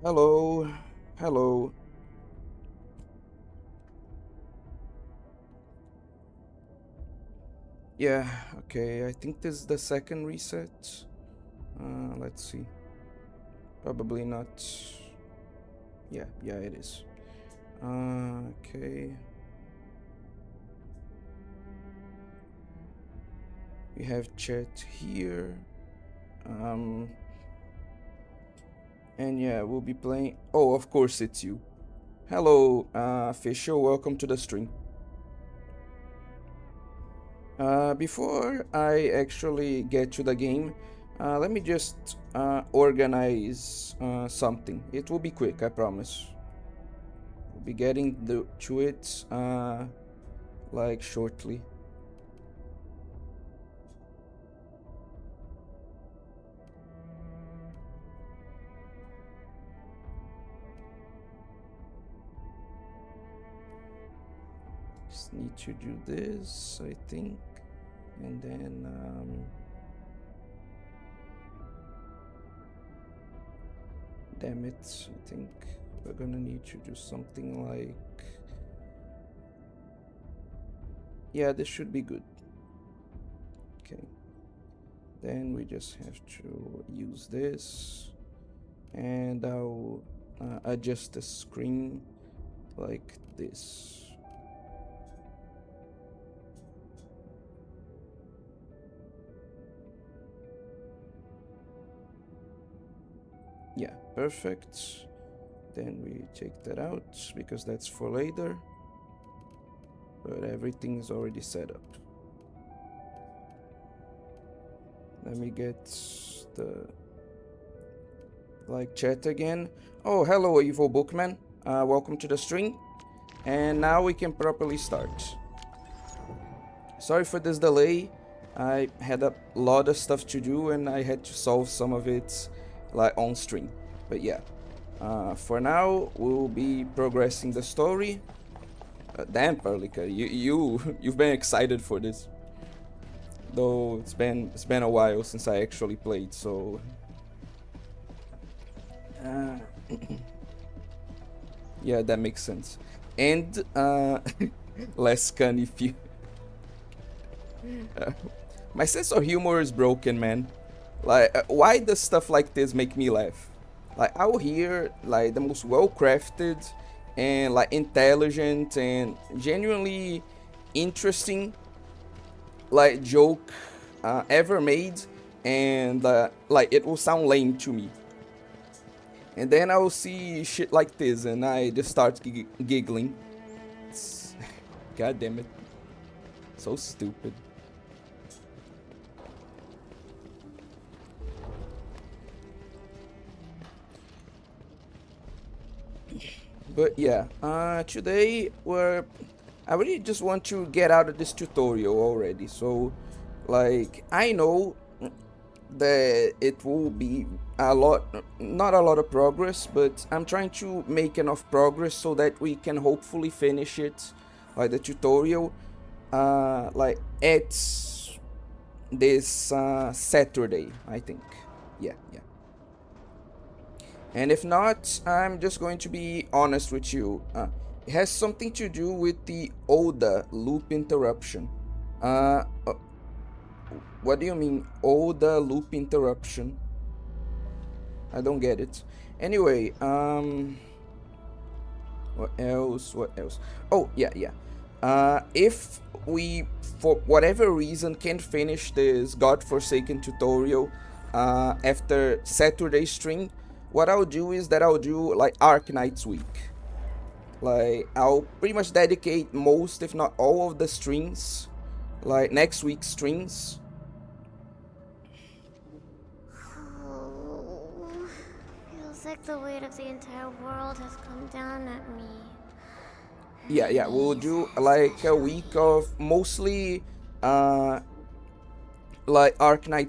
Hello, hello. Yeah, okay, I think this is the second reset. Let's see. Probably not. Yeah, it is. Okay. We have chat here. Um, and yeah, we'll be playing. Oh, of course it's you. Hello, Fisher. Welcome to the stream. Before I actually get to the game, let me just organize something. It will be quick, I promise. We'll be getting to it like shortly. Just need to do this, I think, and then damn it, I think we're gonna need to do something like, yeah, this should be good. Okay, then we just have to use this, and I'll adjust the screen like this. Yeah, perfect. Then we take that out because that's for later. But everything's already set up. Let me get the chat again. Oh, hello, evil bookman. Welcome to the stream. And now we can properly start. Sorry for this delay. I had a lot of stuff to do and I had to solve some of it on stream. But yeah, for now we'll be progressing the story. Damn, Perlica, you've been excited for this, though it's been a while since I actually played, so yeah, that makes sense. And less can if you my sense of humor is broken, man. Why does stuff like this make me laugh? I will hear the most well-crafted and intelligent and genuinely interesting joke ever made, and it will sound lame to me. And then I will see shit like this and I just start giggling. God damn it. So stupid. But yeah, today I really just want to get out of this tutorial already. So, I know that it will be not a lot of progress, but I'm trying to make enough progress so that we can hopefully finish it, the tutorial, at this Saturday, I think. Yeah. And if not, I'm just going to be honest with you. It has something to do with the ODA loop interruption. What do you mean, ODA loop interruption? I don't get it. Anyway, what else? Oh, yeah. If we, for whatever reason, can't finish this godforsaken tutorial after Saturday stream, what I'll do is that I'll do Arknights week. I'll pretty much dedicate most, if not all, of the streams, next week's streams. Oh, feels like the weight of the entire world has come down at me. Yeah, we'll do a week of mostly Arknight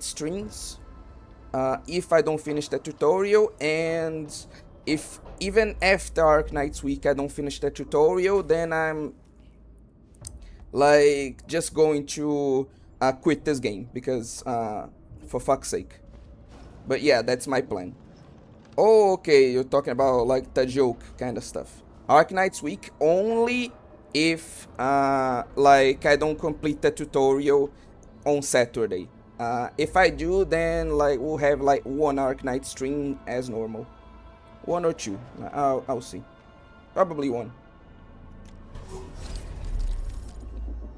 streams. If I don't finish the tutorial, and if even after Arknights week I don't finish the tutorial, then I'm just going to quit this game because for fuck's sake. But yeah, that's my plan. Oh, okay, you're talking about like the joke kind of stuff. Arknights week only if like I don't complete the tutorial on Saturday. If I do, then like we'll have like one Arknight stream as normal. One or two. I'll see. Probably one.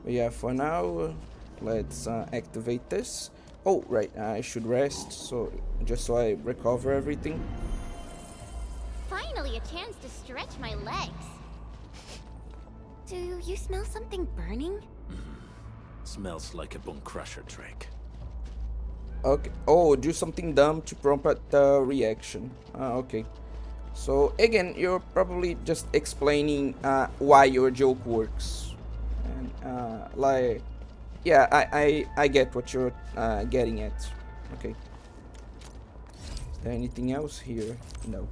But yeah, for now, let's activate this. Oh, right, I should rest, so just so I recover everything. Finally, a chance to stretch my legs. Do you smell something burning? Smells like a bone crusher trick. Okay. Oh, do something dumb to prompt the reaction. Okay. So again, you're probably just explaining why your joke works, and like, yeah, I get what you're getting at. Okay. Is there anything else here? No.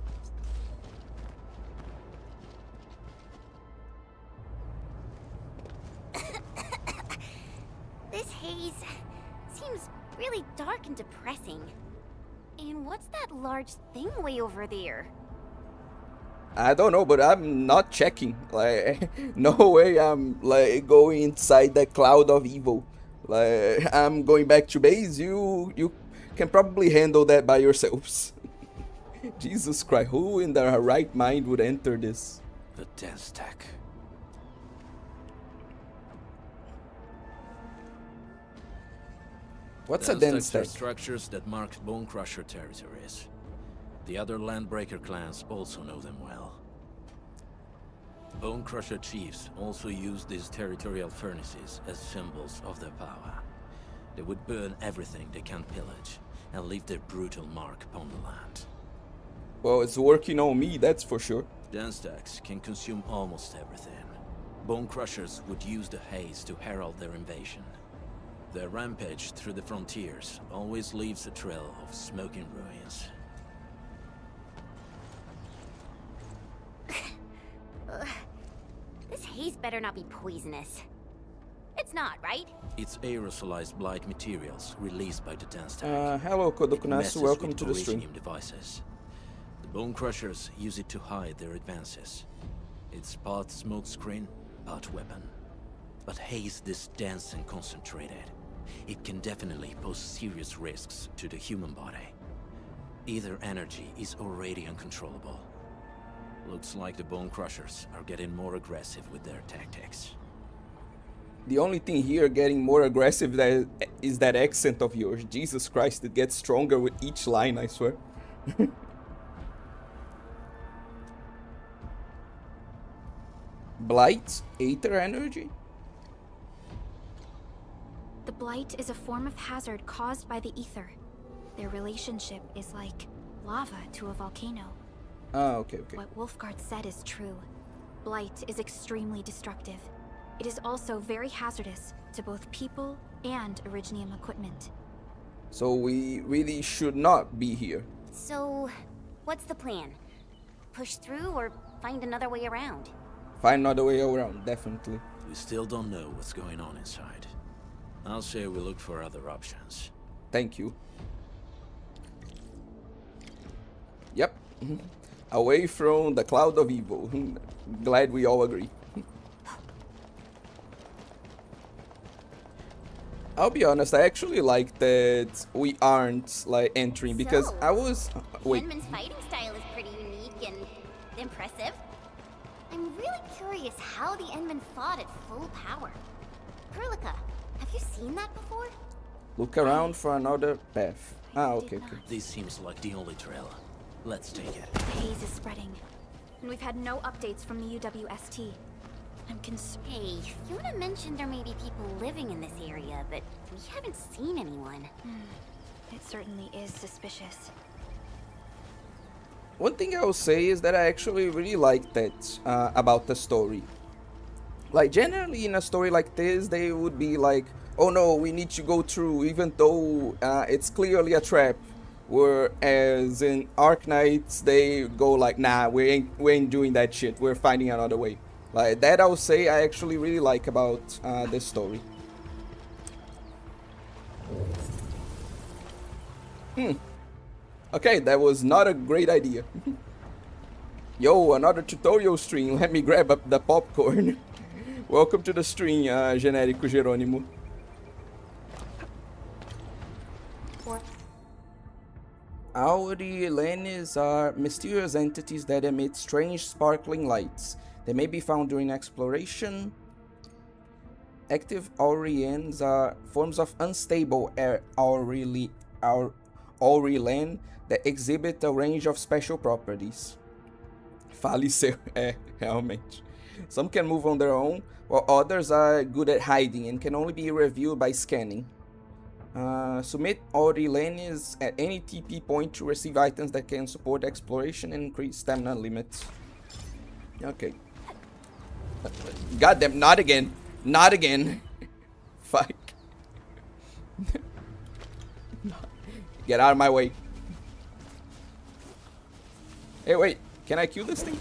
This haze seems really dark and depressing. And what's that large thing way over there? I don't know, but I'm not checking. Like, no way I'm like going inside that cloud of evil. Like, I'm going back to base. You can probably handle that by yourselves. Jesus Christ, who in their right mind would enter this? The dense tech. What's a dense Stacks are tech? structures that mark Bone Crusher territories. The other Landbreaker clans also know them well. Bone Crusher chiefs also use these territorial furnaces as symbols of their power. They would burn everything they can pillage and leave their brutal mark upon the land. Well, it's working on me, that's for sure. Dense stacks can consume almost everything. Bone Crushers would use the haze to herald their invasion. Their rampage through the frontiers always leaves a trail of smoking ruins. This haze better not be poisonous. It's not, right? It's aerosolized blight materials released by the dense stack. Hello, It Kodokunasu, messes welcome with to the stream. Originium devices. The Bone Crushers use it to hide their advances. It's part smokescreen, part weapon. But haze this dense and concentrated. It can definitely pose serious risks to the human body. Either energy is already uncontrollable. Looks like the Bone Crushers are getting more aggressive with their tactics. The only thing here getting more aggressive is that accent of yours. Jesus Christ, it gets stronger with each line, I swear. Blight? Aether energy? The blight is a form of hazard caused by the ether. Their relationship is like lava to a volcano. Ah, okay, okay. What Wolfguard said is true. Blight is extremely destructive. It is also very hazardous to both people and Originium equipment. So we really should not be here. So, what's the plan? Push through or find another way around? Find another way around, definitely. We still don't know what's going on inside. I'll say we look for other options. Thank you. Yep. Away from the cloud of evil. Glad we all agree. I'll be honest, I actually like that we aren't like entering because So, I was wait. Henman's fighting style is pretty unique and impressive. I'm really curious how the Endman fought at full power. Perlica, have you seen that before? Look around for another path. Ah, okay, okay. This seems like the only trail. Let's take it. The haze is spreading, and we've had no updates from the UWST. I'm concerned. Hey, Fiona mentioned there may be people living in this area, but we haven't seen anyone. It certainly is suspicious. One thing I will say is that I actually really like that about the story. Like, generally in a story like this, they would be like, oh no, we need to go through, even though it's clearly a trap. Whereas in Arknights, they go like, nah, we ain't doing that shit, we're finding another way. Like, that I would say I actually really like about this story. Okay, that was not a great idea. Yo, another tutorial stream. Let me grab up the popcorn. Welcome to the stream, genérico Jerônimo. Aurilenes are mysterious entities that emit strange sparkling lights. They may be found during exploration. Active Aurilenes are forms of unstable Aurilene that exhibit a range of special properties. Faleceu, realmente. Some can move on their own, while others are good at hiding and can only be revealed by scanning. Submit Aurilenes at any TP point to receive items that can support exploration and increase stamina limits. Okay. Goddamn, not again. Not again. Fuck. Get out of my way. Hey, wait. Can I kill this thing?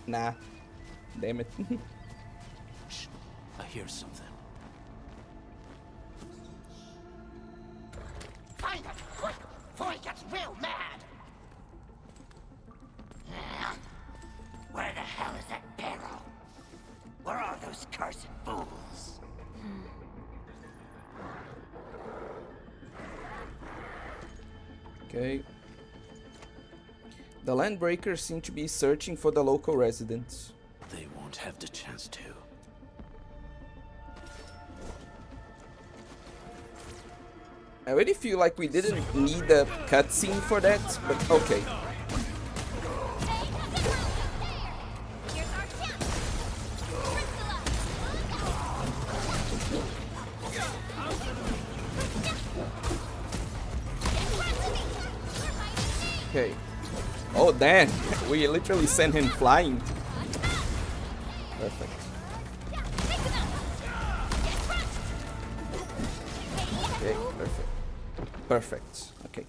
Nah. Damn it. Shh. I hear something. Find it, quick, before he gets real mad! Where the hell is that barrel? Where are those cursed fools? Okay. The Landbreakers seem to be searching for the local residents. They won't have the chance to. I really feel like we didn't need a cutscene for that, but okay. Okay. Oh damn, we literally sent him flying. Perfect. Okay, perfect. Perfect. Okay.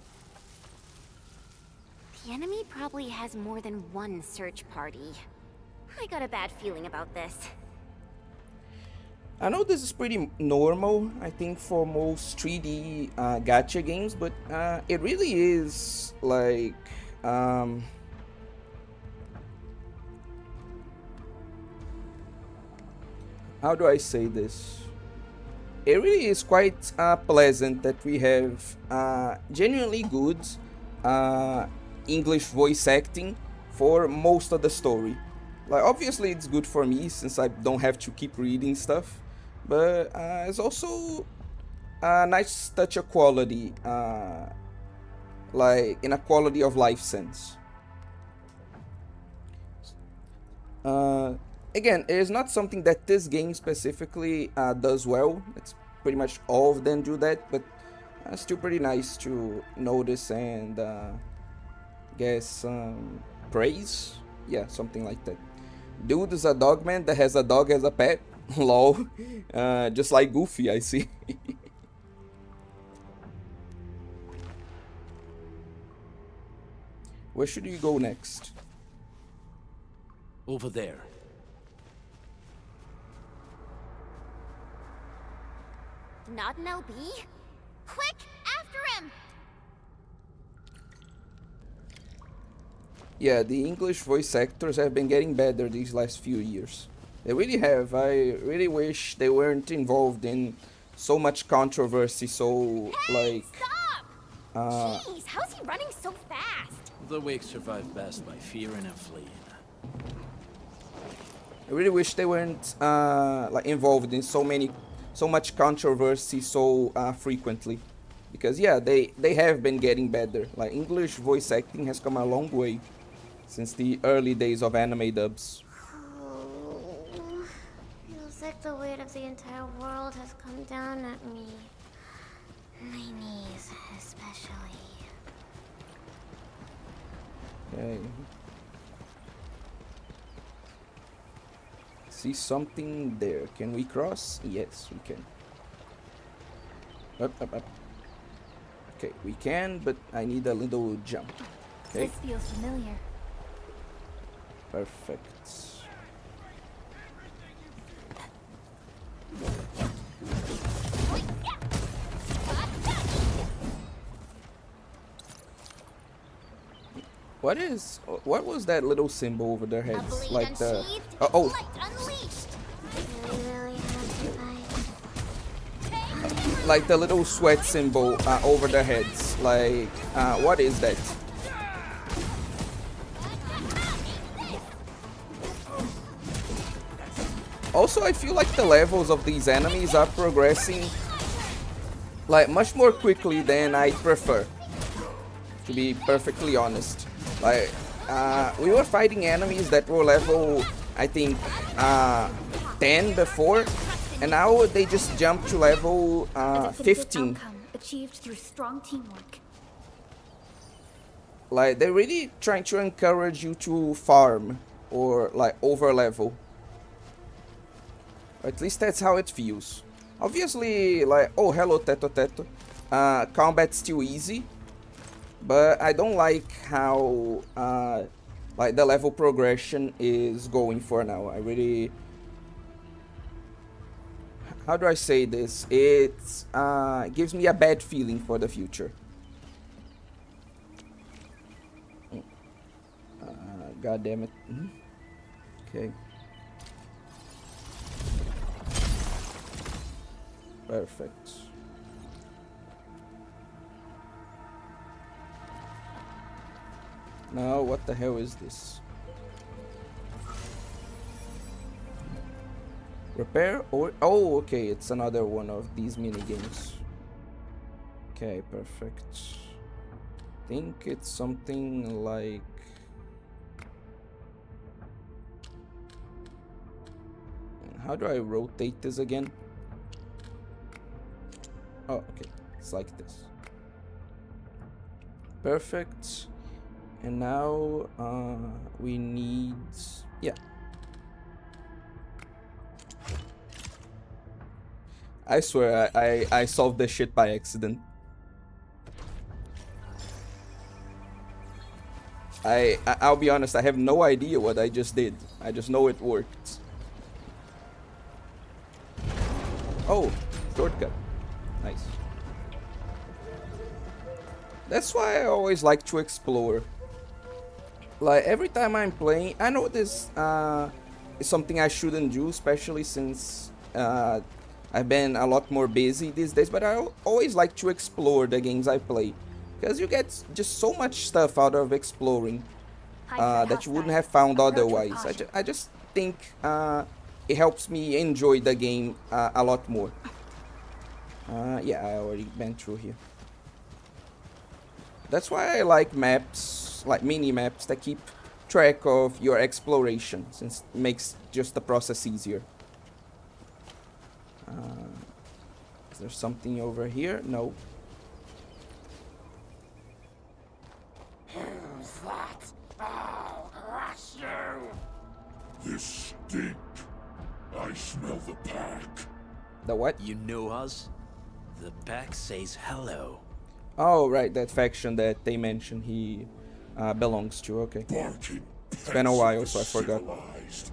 The enemy probably has more than one search party. I got a bad feeling about this. I know this is pretty normal, I think, for most 3D gacha games, but it really is like how do I say this? It really is quite pleasant that we have genuinely good English voice acting for most of the story. Like, obviously it's good for me since I don't have to keep reading stuff, but it's also a nice touch of quality, like in a quality of life sense. Again, it is not something that this game specifically does well. It's pretty much all of them do that, but still pretty nice to notice and guess praise. Yeah, something like that. Dude is a dogman that has a dog as a pet. Lol. Just like Goofy, I see. Where should you go next? Over there. Not an LB? Quick, after him! Yeah, the English voice actors have been getting better these last few years. They really have. I really wish they weren't involved in so much controversy, so, Hey, like... stop! Jeez, how's he running so fast? The weak survive best by fearing and fleeing. I really wish they weren't like involved in so much controversy so frequently, because yeah, they have been getting better. Like, English voice acting has come a long way since the early days of anime dubs. Oh, feels like the weight of the entire world has come down at me. My knees, especially. Okay. See something there. Can we cross? Yes, we can. Up, up, up. Okay, we can, but I need a little jump. Okay, This feels familiar. perfect. What was that little symbol over their A heads? blade Like the unsheathed, oh, light unleashed. Really have to fight. like the little sweat symbol over their heads. Like what is that? Also, I feel like the levels of these enemies are progressing like much more quickly than I prefer, to be perfectly honest. Like we were fighting enemies that were level, I think, 10 before, and now they just jumped to level A definitive 15. outcome achieved through strong teamwork. Like they're really trying to encourage you to farm or like over level. At least that's how it feels. Obviously, like, oh, hello, Teto Teto. Combat's still easy, but I don't like how like the level progression is going for now. I really, how do I say this? It gives me a bad feeling for the future. God damn it. Okay. Perfect. Now, what the hell is this? Repair or... Oh, okay, it's another one of these mini games. Okay, perfect. Think it's something like... How do I rotate this again? Oh, okay. It's like this. Perfect. And now we need... Yeah. I swear I solved this shit by accident. I'll be honest, I have no idea what I just did. I just know it worked. Oh, shortcut. Nice. That's why I always like to explore. Like every time I'm playing, I know this is something I shouldn't do, especially since I've been a lot more busy these days, but I always like to explore the games I play. Because you get just so much stuff out of exploring that you wouldn't have found otherwise. I just think it helps me enjoy the game a lot more. Yeah, I already went through here. That's why I like maps, like mini maps that keep track of your exploration, since it makes just the process easier. Is there something over here? No. Who's that? I'll crush you! This stink. I smell the pack. The what? You know us? The pack says hello. Oh, right, that faction that they mentioned he belongs to. Okay. Barking. It's been a while, so I forgot. Civilized.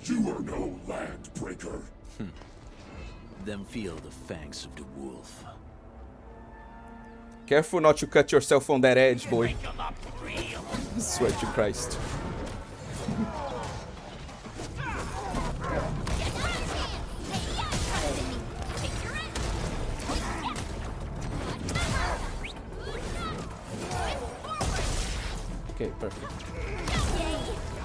You are no land breaker. Then feel the fangs of the wolf. Careful not to cut yourself on that edge, boy. Swear to Christ. Okay, perfect.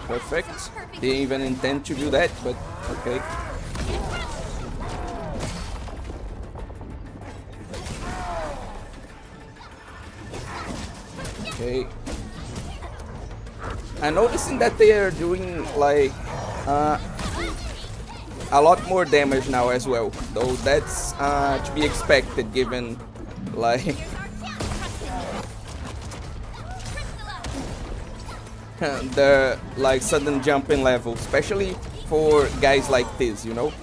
Perfect. Didn't even intend to do that, but okay. Okay. I'm noticing that they are doing like a lot more damage now as well, though that's to be expected given like the like sudden jump in level, especially for guys like this, you know.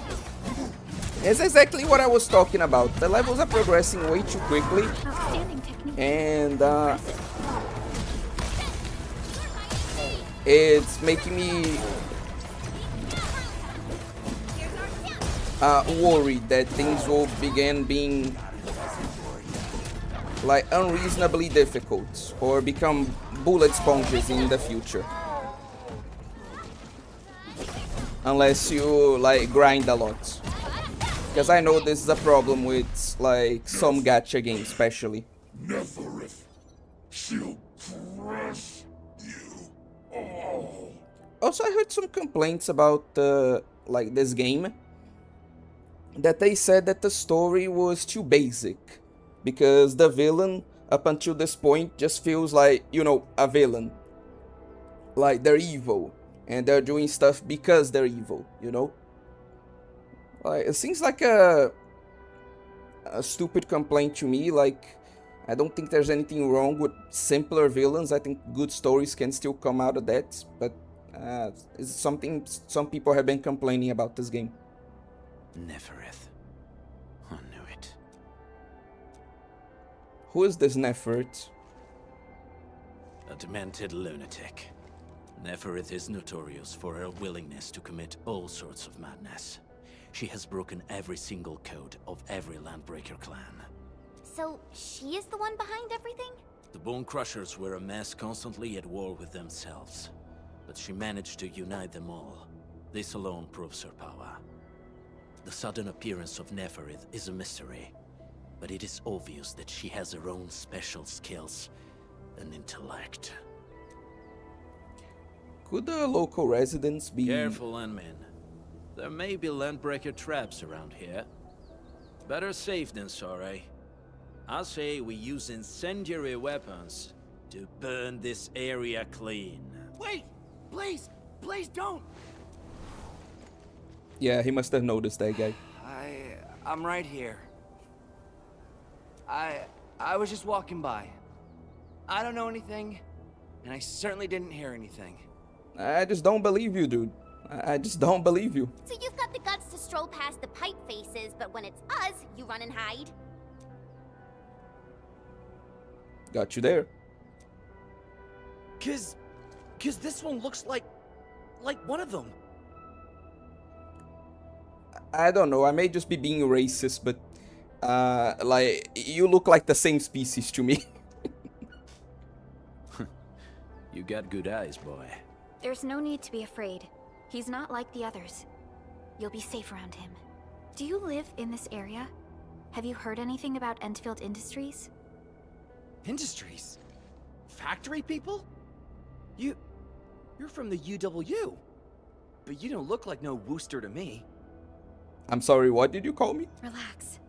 It's exactly what I was talking about. The levels are progressing way too quickly, Outstanding technique. and it's making me worried that things will begin being like unreasonably difficult or become bullet sponges in the future. Unless you like grind a lot. Because I know this is a problem with like some gacha games especially. Neferith. She'll crush you all. Also, I heard some complaints about like this game, that they said that the story was too basic, because the villain up until this point just feels like, you know, a villain. Like they're evil and they're doing stuff because they're evil, you know? Like, it seems like a stupid complaint to me. Like, I don't think there's anything wrong with simpler villains. I think good stories can still come out of that, but it's something some people have been complaining about this game. Neferith. I knew it. Who is this Neferith? A demented lunatic. Neferith is notorious for her willingness to commit all sorts of madness. She has broken every single code of every Landbreaker clan. So, she is the one behind everything? The Bone Crushers were a mess constantly at war with themselves. But she managed to unite them all. This alone proves her power. The sudden appearance of Neferith is a mystery, but it is obvious that she has her own special skills and intellect. Could the local residents be... Careful, Landmen. There may be Landbreaker traps around here. Better safe than sorry. I say we use incendiary weapons to burn this area clean. Wait! Please! Please don't! Yeah, he must have noticed that guy. I'm right here. I was just walking by. I don't know anything, and I certainly didn't hear anything. I just don't believe you, dude. I just don't believe you. So you've got the guts to stroll past the pipe faces, but when it's us, you run and hide? Got you there. Cause this one looks like one of them. I don't know, I may just be being racist, but like, you look like the same species to me. You got good eyes, boy. There's no need to be afraid. He's not like the others. You'll be safe around him. Do you live in this area? Have you heard anything about Endfield Industries? Industries? Factory people? You're from the UW. But you don't look like no Wooster to me. I'm sorry, what did you call me? Relax.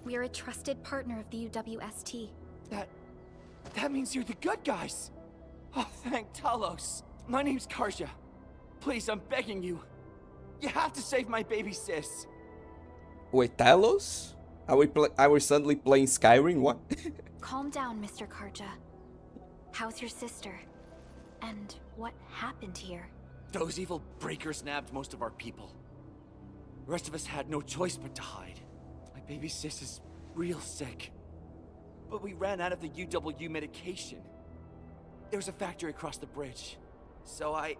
We are a trusted partner of the UWST. That means you're the good guys. Oh, thank Talos. My name's Karja. Please, I'm begging you. You have to save my baby sis. Wait, Talos? Are we suddenly playing Skyrim? What? Calm down, Mr. Karja. How's your sister? And what happened here? Those evil breakers nabbed most of our people. The rest of us had no choice but to hide. My baby sis is real sick. But we ran out of the UW medication. There was a factory across the bridge. So I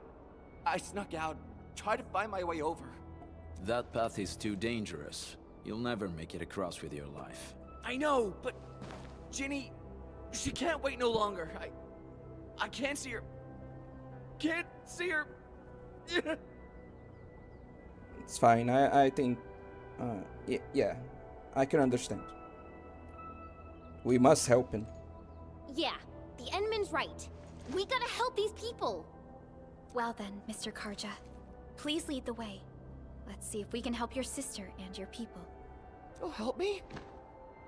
snuck out, tried to find my way over. That path is too dangerous. You'll never make it across with your life. I know, but Ginny, she can't wait no longer. I can't see her. Can't see her. It's fine, I think... yeah, I can understand. We must help him. Yeah, the Endman's right. We gotta help these people. Well then, Mr. Karja, please lead the way. Let's see if we can help your sister and your people. You'll help me?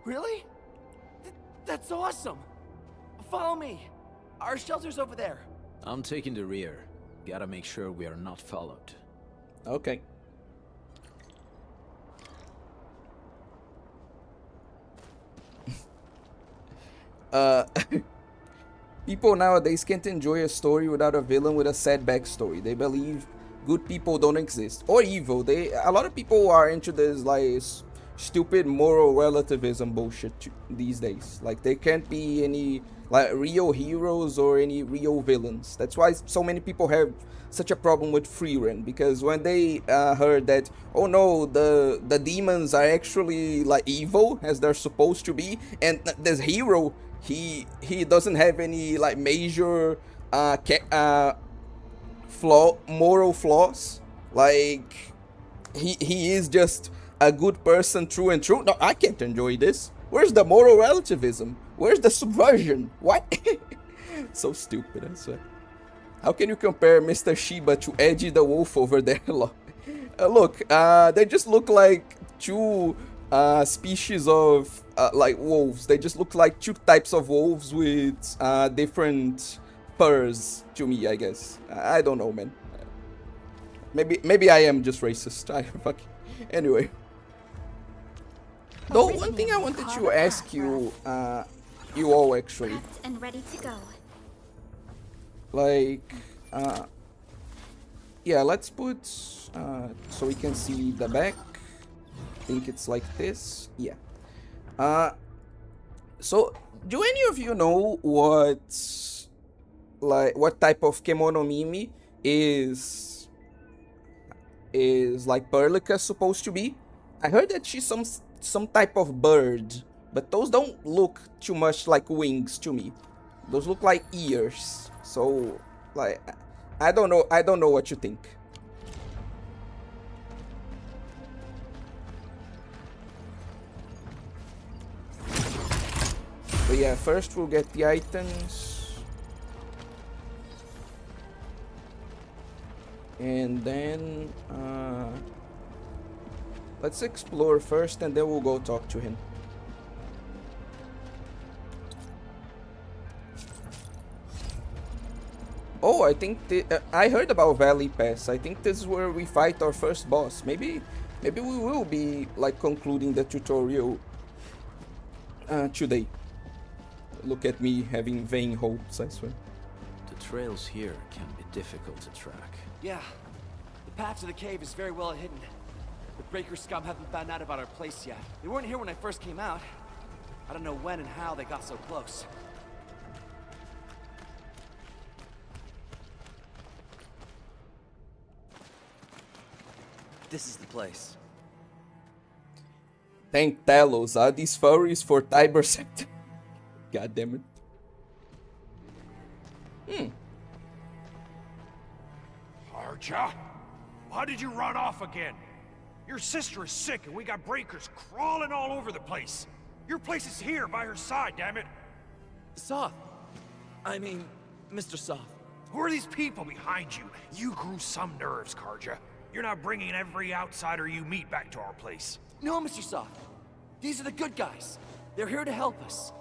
Really? That's awesome. Follow me. Our shelter's over there. I'm taking the rear. Gotta make sure we are not followed. Okay. People nowadays can't enjoy a story without a villain with a sad backstory. They believe good people don't exist, or evil. A lot of people are into this like stupid moral relativism bullshit these days. Like there can't be any like real heroes or any real villains. That's why so many people have such a problem with Freerun, because when they heard that, oh no, the demons are actually like evil as they're supposed to be, and this hero he doesn't have any like major moral flaws. Like he is just a good person through and through. No, I can't enjoy this. Where's the moral relativism? Where's the subversion? What? So stupid, I swear. How can you compare Mr. Shiba to Eddie the Wolf over there? Look, they just look like two species of like wolves. They just look like two types of wolves with different furs to me, I guess. I don't know, man. Maybe I am just racist. Anyway. Though one thing I wanted to ask you, you all actually. Prepped and ready to go. Like, yeah, let's put, so we can see the back. I think it's like this. Yeah. So, do any of you know what type of kemono mimi is like Perlica supposed to be? I heard that she's some type of bird, but those don't look too much like wings to me. Those look like ears. So, like, I don't know what you think. But yeah, first we'll get the items. And then, let's explore first and then we'll go talk to him. Oh, I think I heard about Valley Pass. I think this is where we fight our first boss. Maybe we will be like concluding the tutorial today. Look at me having vain hopes, I swear. The trails here can be difficult to track. Yeah, the path to the cave is very well hidden. The Breaker scum haven't found out about our place yet. They weren't here when I first came out. I don't know when and how they got so close. This is the place. Thank Talos, are these furries for Tiber Sector? God damn it. Arja, why did you run off again? Your sister is sick and we got breakers crawling all over the place. Your place is here by her side, damn it. Soth. I mean, Mr. Soth. Who are these people behind you? You grew some nerves, Karja. You're not bringing every outsider you meet back to our place. No, Mr. Soth. These are the good guys. They're here to help us.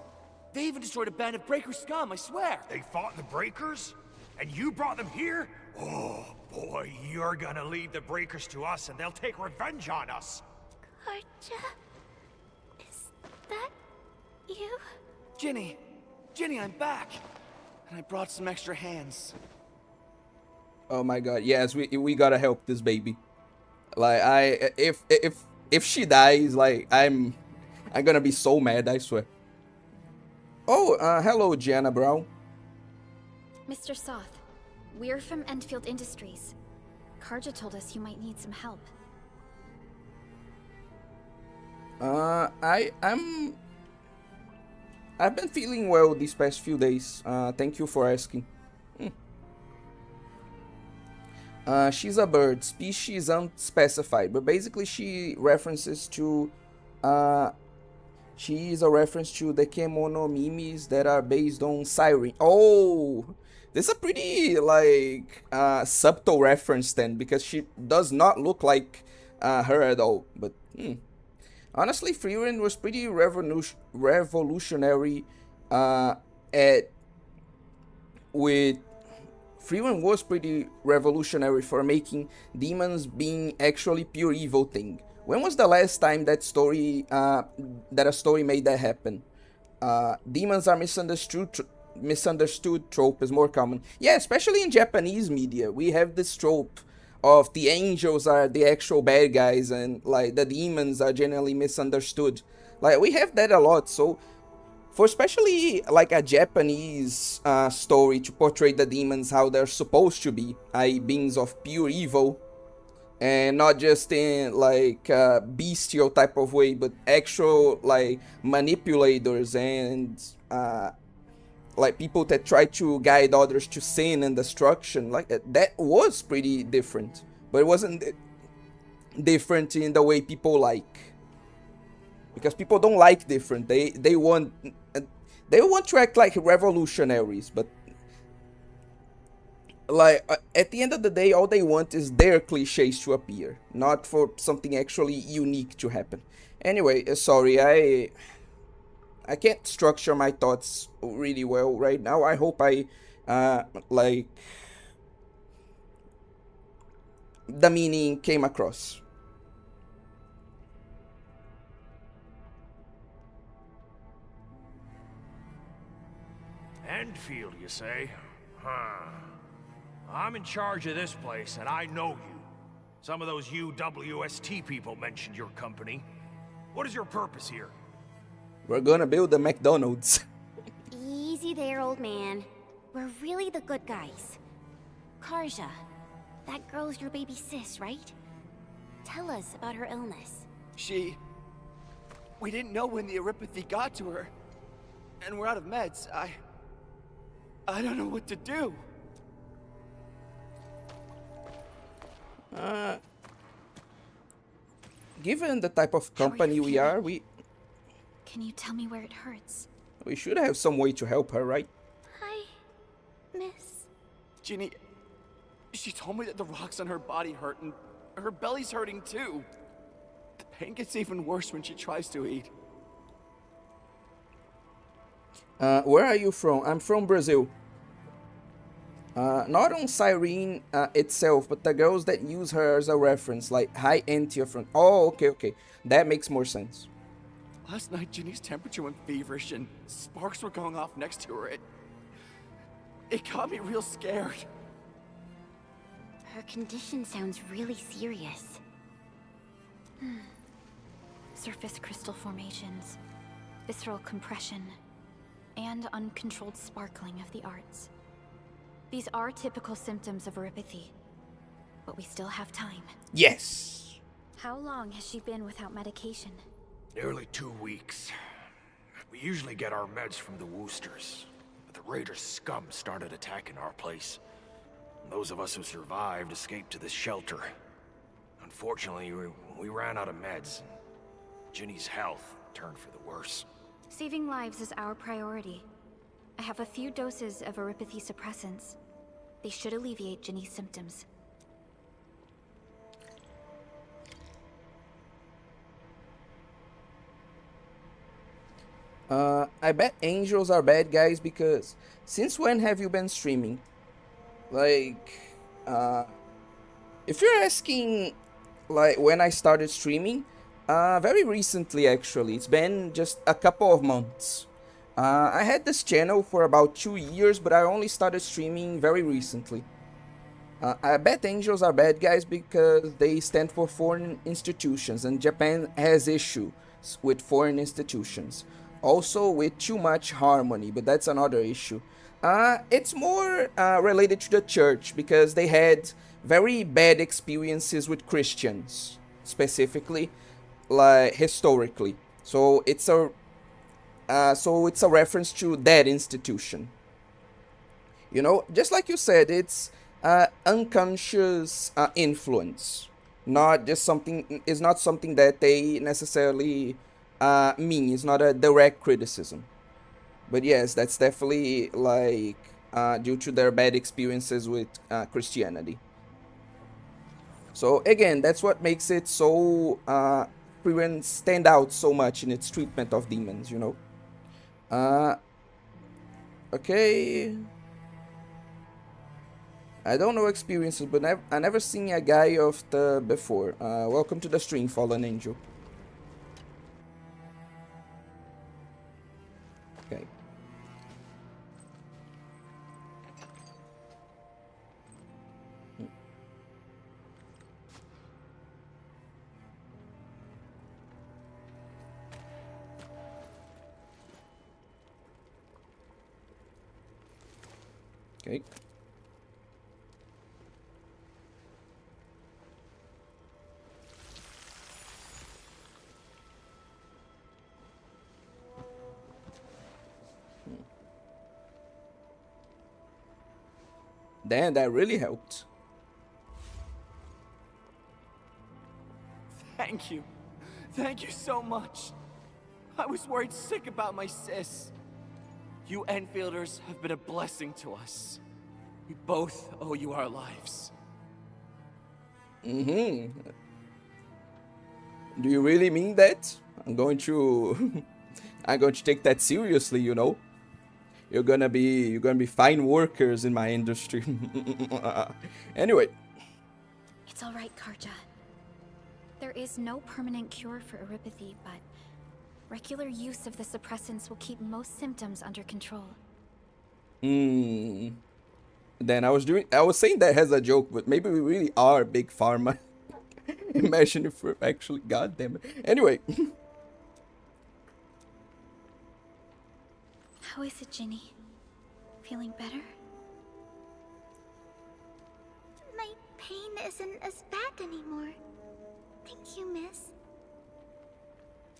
They even destroyed a band of Breaker scum, I swear. They fought the Breakers? And you brought them here? Oh, boy, you're gonna leave the Breakers to us and they'll take revenge on us. Karja? Is that you? Ginny, I'm back. And I brought some extra hands. Oh my god, yes, we gotta help this baby. Like, if she dies, like, I'm gonna be so mad, I swear. Oh, hello, Gianna Brown. Mr. Soth, we're from Endfield Industries. Karja told us you might need some help. I've been feeling well these past few days. Thank you for asking. She's a bird, species unspecified, but basically she references to, she is a reference to the kemono mimis that are based on siren. Oh, this is a pretty, like, subtle reference then, because she does not look like her at all, but, honestly, Frieren was pretty revolutionary, Frieren was pretty revolutionary for making demons being actually pure evil thing. When was the last time that a story made that happen? Demons are misunderstood trope is more common. Yeah, especially in Japanese media, we have this trope of the angels are the actual bad guys and like the demons are generally misunderstood. Like we have that a lot, so for especially like a Japanese story to portray the demons how they're supposed to be, i.e. beings of pure evil, and not just in like a bestial type of way, but actual like manipulators and like people that try to guide others to sin and destruction. Like that was pretty different, but it wasn't different in the way people like, because people don't like different. They want to act like revolutionaries, but like at the end of the day, all they want is their cliches to appear, not for something actually unique to happen. Anyway, sorry, I can't structure my thoughts really well right now. I hope I like the meaning came across. Endfield, you say? Huh. I'm in charge of this place, and I know you. Some of those UWST people mentioned your company. What is your purpose here? We're gonna build a McDonald's. Easy there, old man. We're really the good guys. Karja, that girl's your baby sis, right? Tell us about her illness. We didn't know when the Aripathy got to her. And we're out of meds. I don't know what to do. Given the type of company we are, Can you tell me where it hurts? we should have some way to help her, right? Hi, miss. Ginny, she told me that the rocks on her body hurt and her belly's hurting too. The pain gets even worse when she tries to eat. Where are you from? I'm from Brazil. Not on Cyrene itself, but the girls that use her as a reference, like high Antioch from. Oh, okay. That makes more sense. Last night, Ginny's temperature went feverish and sparks were going off next to her. It got me real scared. Her condition sounds really serious. Surface crystal formations, visceral compression, and uncontrolled sparkling of the arts. These are typical symptoms of Aripathy, but we still have time. Yes. How long has she been without medication? Nearly 2 weeks. We usually get our meds from the Woosters, but the Raiders' scum started attacking our place. Those of us who survived escaped to this shelter. Unfortunately, we ran out of meds. Ginny's health turned for the worse. Saving lives is our priority. I have a few doses of Aripathy suppressants. They should alleviate Ginny's symptoms. I bet angels are bad guys because since when have you been streaming? Like, if you're asking, like, when I started streaming, very recently actually. It's been just a couple of months. I had this channel for about 2 years, but I only started streaming very recently. I bet angels are bad guys because they stand for foreign institutions, and Japan has issues with foreign institutions. Also with too much harmony, but that's another issue. It's more related to the church because they had very bad experiences with Christians, specifically, like historically. So it's a reference to that institution. You know, just like you said, it's unconscious influence, not just something. It's not something that they necessarily mean. It's not a direct criticism. But yes, that's definitely like due to their bad experiences with Christianity. So again, that's what makes it so stand out so much in its treatment of demons, you know. Okay. I don't know experiences, but I never seen a guy of the before. Welcome to the stream, Fallen Angel. Okay. Okay. Then that really helped. Thank you. Thank you so much. I was worried sick about my sis. You Enfielders have been a blessing to us. We both owe you our lives. Do you really mean that? I'm going to I'm going to take that seriously, you know. You're gonna be fine workers in my industry. Anyway. It's all right, Karja. There is no permanent cure for erypathy, but regular use of the suppressants will keep most symptoms under control. Then I was saying that as a joke, but maybe we really are big pharma. Imagine if we're actually, goddamn it. Anyway. How is it, Ginny? Feeling better? My pain isn't as bad anymore. Thank you, miss.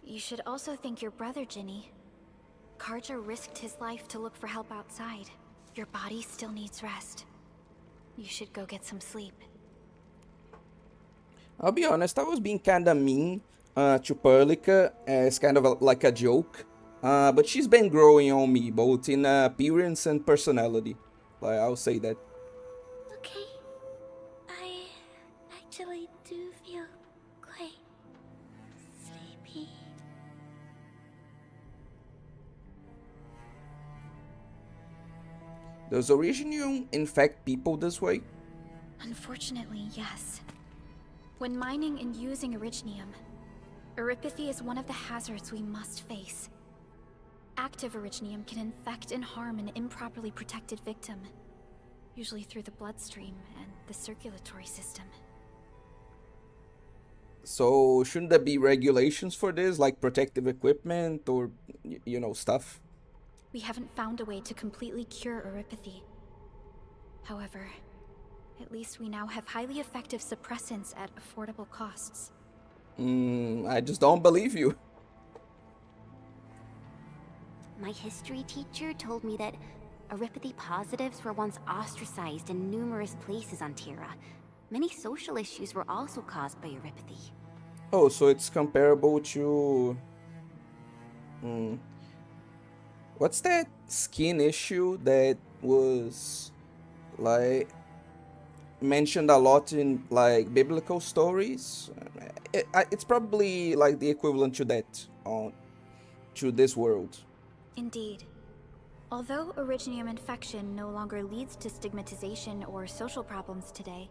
You should also thank your brother, Ginny. Karja risked his life to look for help outside. Your body still needs rest. You should go get some sleep. I'll be honest, I was being kinda mean to Perlica as kind of like a joke. But she's been growing on me, both in appearance and personality. Like, I'll say that. Okay. I actually do feel quite sleepy. Does Originium infect people this way? Unfortunately, yes. When mining and using Originium, erypathy is one of the hazards we must face. Active Originium can infect and harm an improperly protected victim, usually through the bloodstream and the circulatory system. So, shouldn't there be regulations for this, like protective equipment or, you know, stuff? We haven't found a way to completely cure erypathy. However, at least we now have highly effective suppressants at affordable costs. I just don't believe you. My history teacher told me that erypathy positives were once ostracized in numerous places on Terra. Many social issues were also caused by erypathy. Oh, so it's comparable to... What's that skin issue that was, like, mentioned a lot in, like, biblical stories? It's probably, like, the equivalent to that, to this world. Indeed. Although Originium infection no longer leads to stigmatization or social problems today,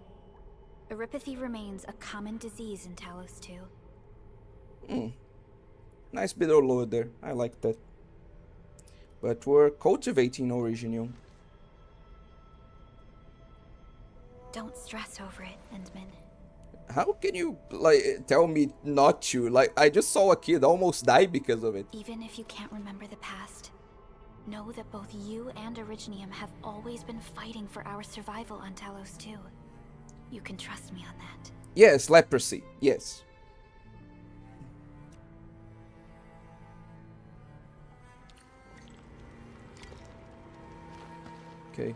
erypathy remains a common disease in Talos 2. Nice bit of lore there. I like that. But we're cultivating Originium. Don't stress over it, Endman. How can you, like, tell me not to? Like, I just saw a kid almost die because of it. Even if you can't remember the past, know that both you and Originium have always been fighting for our survival on Talos 2. You can trust me on that. Yes, leprosy. Yes. Okay.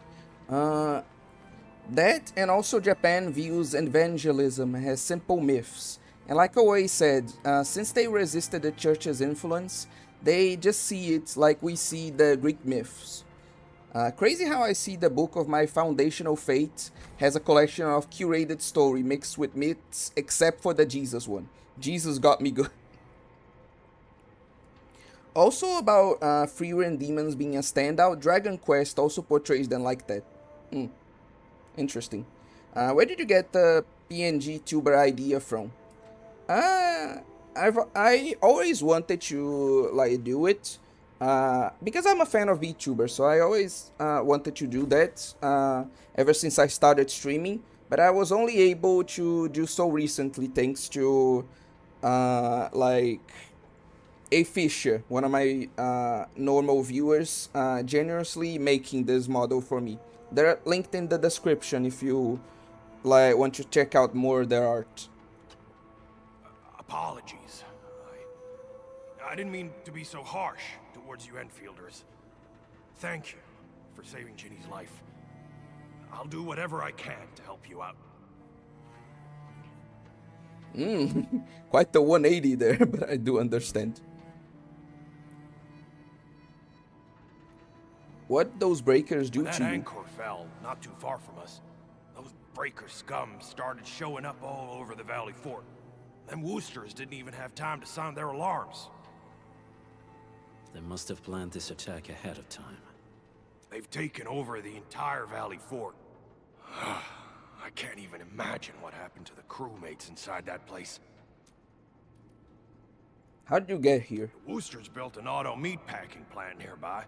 That and also Japan views evangelism as simple myths. And like I always said, since they resisted the church's influence, they just see it like we see the Greek myths. Crazy how I see the book of my foundational faith has a collection of curated story mixed with myths, except for the Jesus one. Jesus got me good. Also about Freeran demons being a standout, Dragon Quest also portrays them like that. Interesting. Where did you get the PNG tuber idea from? I always wanted to like do it because I'm a fan of VTubers, so I always wanted to do that ever since I started streaming. But I was only able to do so recently thanks to like A Fisher, one of my normal viewers, generously making this model for me. They're linked in the description if you like want to check out more of their art. Apologies. I didn't mean to be so harsh towards you Enfielders. Thank you for saving Ginny's life. I'll do whatever I can to help you out. Quite the 180 there, but I do understand. What those breakers do When to that you? anchor fell not too far from us, those breaker scum started showing up all over the Valley Fort. Them Woosters didn't even have time to sound their alarms. They must have planned this attack ahead of time. They've taken over the entire Valley Fort. I can't even imagine what happened to the crewmates inside that place. How'd you get here? The Woosters built an auto meat packing plant nearby.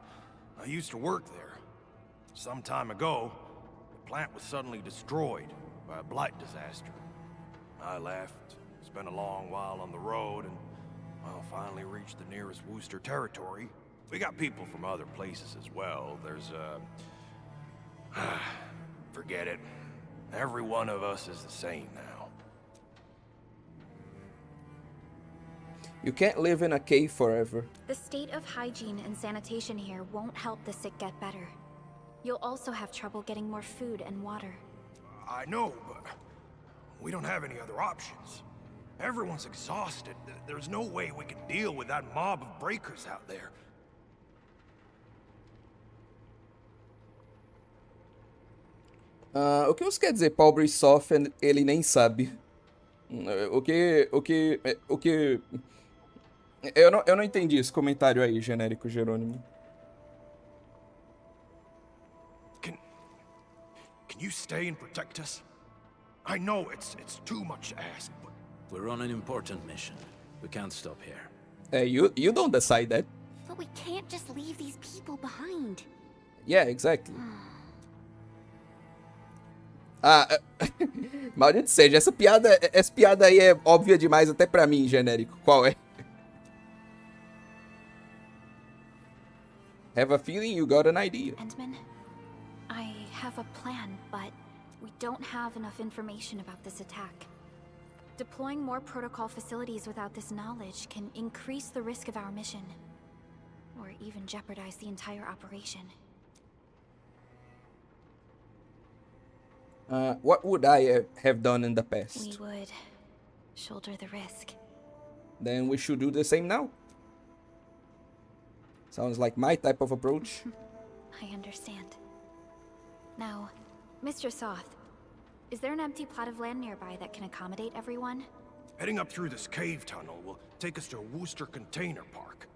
I used to work there. Some time ago, the plant was suddenly destroyed by a blight disaster. I left, spent a long while on the road, and well, finally reached the nearest Wooster territory. We got people from other places as well. There's forget it. Every one of us is the same now. You can't live in a cave forever. The state of hygiene and sanitation here won't help the sick get better. You'll also have trouble getting more food and water. I know, but we don't have any other options. Everyone's exhausted. There's no way we can deal with that mob of breakers out there. O que você quer dizer, pobre sofre, ele nem sabe? Eu não entendi esse comentário aí, genérico Jerônimo. Can you stay and protect us? I know it's too much to ask, but We're on an important mission. We can't stop here. You don't decide that. But we can't just leave these people behind. Yeah, exactly. Ah, maldito seja, essa piada aí é óbvia demais até pra mim, genérico. Qual é? Have a feeling you got an idea. Endman, I have a plan, but we don't have enough information about this attack. Deploying more protocol facilities without this knowledge can increase the risk of our mission, or even jeopardize the entire operation. What would I have done in the past? We would shoulder the risk. Then we should do the same now. Sounds like my type of approach. I understand. Now, Mr. Soth, is there an empty plot of land nearby that can accommodate everyone? heading up through this cave tunnel will take us to a Wooster container park.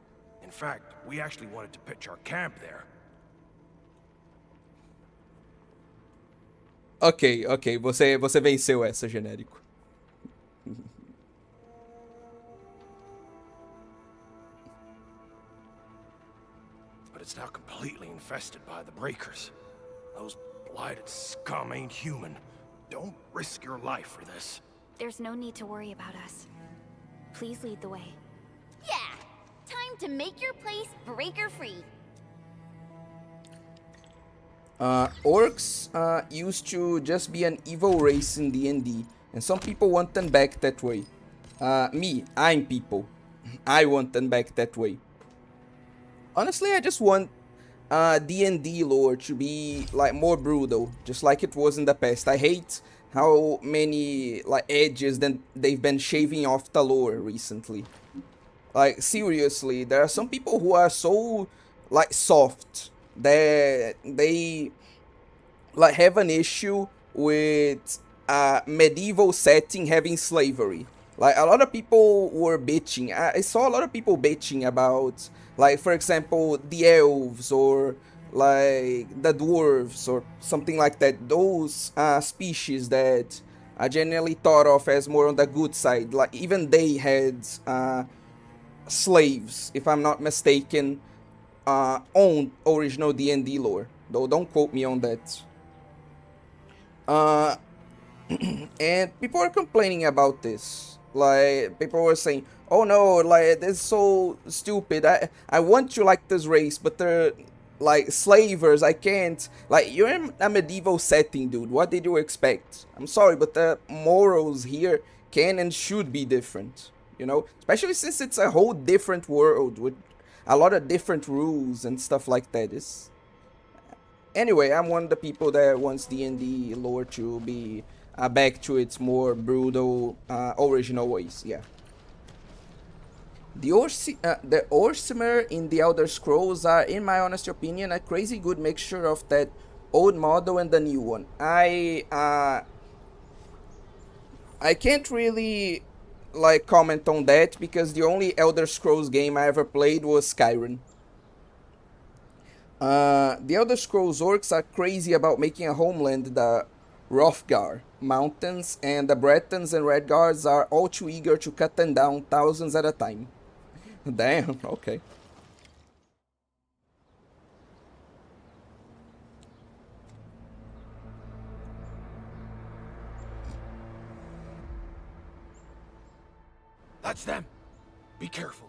In fact, we actually wanted to pitch our camp there. Ok, você venceu essa, genérico. But it's now completely infested by the breakers. Those blighted scum ain't human. Don't risk your life for this. There's no need to worry about us. Please lead the way. Yeah! Time to make your place breaker-free. Orcs used to just be an evil race in D&D, and some people want them back that way. I'm people. I want them back that way. Honestly, I just want D&D lore to be like more brutal, just like it was in the past. I hate how many like edges then they've been shaving off the lore recently. Like seriously, there are some people who are so like soft that they like have an issue with a medieval setting having slavery. Like a lot of people were bitching. I saw a lot of people bitching about, like, for example, the elves or like the dwarves or something like that. Those species that are generally thought of as more on the good side. Like even they had slaves, if I'm not mistaken, on original D&D lore. Though don't quote me on that. And people are complaining about this. Like, people were saying, oh no, like, this is so stupid. I want to like this race, but they're like slavers. I can't. Like, you're in a medieval setting, dude. What did you expect? I'm sorry, but the morals here can and should be different. You know, especially since it's a whole different world with a lot of different rules and stuff like that. anyway, I'm one of the people that wants D&D lore to be back to its more brutal original ways. Yeah. The Orsimer in the Elder Scrolls are, in my honest opinion, a crazy good mixture of that old model and the new one. I can't really like comment on that because the only Elder Scrolls game I ever played was Skyrim. The Elder Scrolls orcs are crazy about making a homeland, the Hrothgar Mountains, and the Bretons and Redguards are all too eager to cut them down thousands at a time. Damn, okay. That's them. Be careful.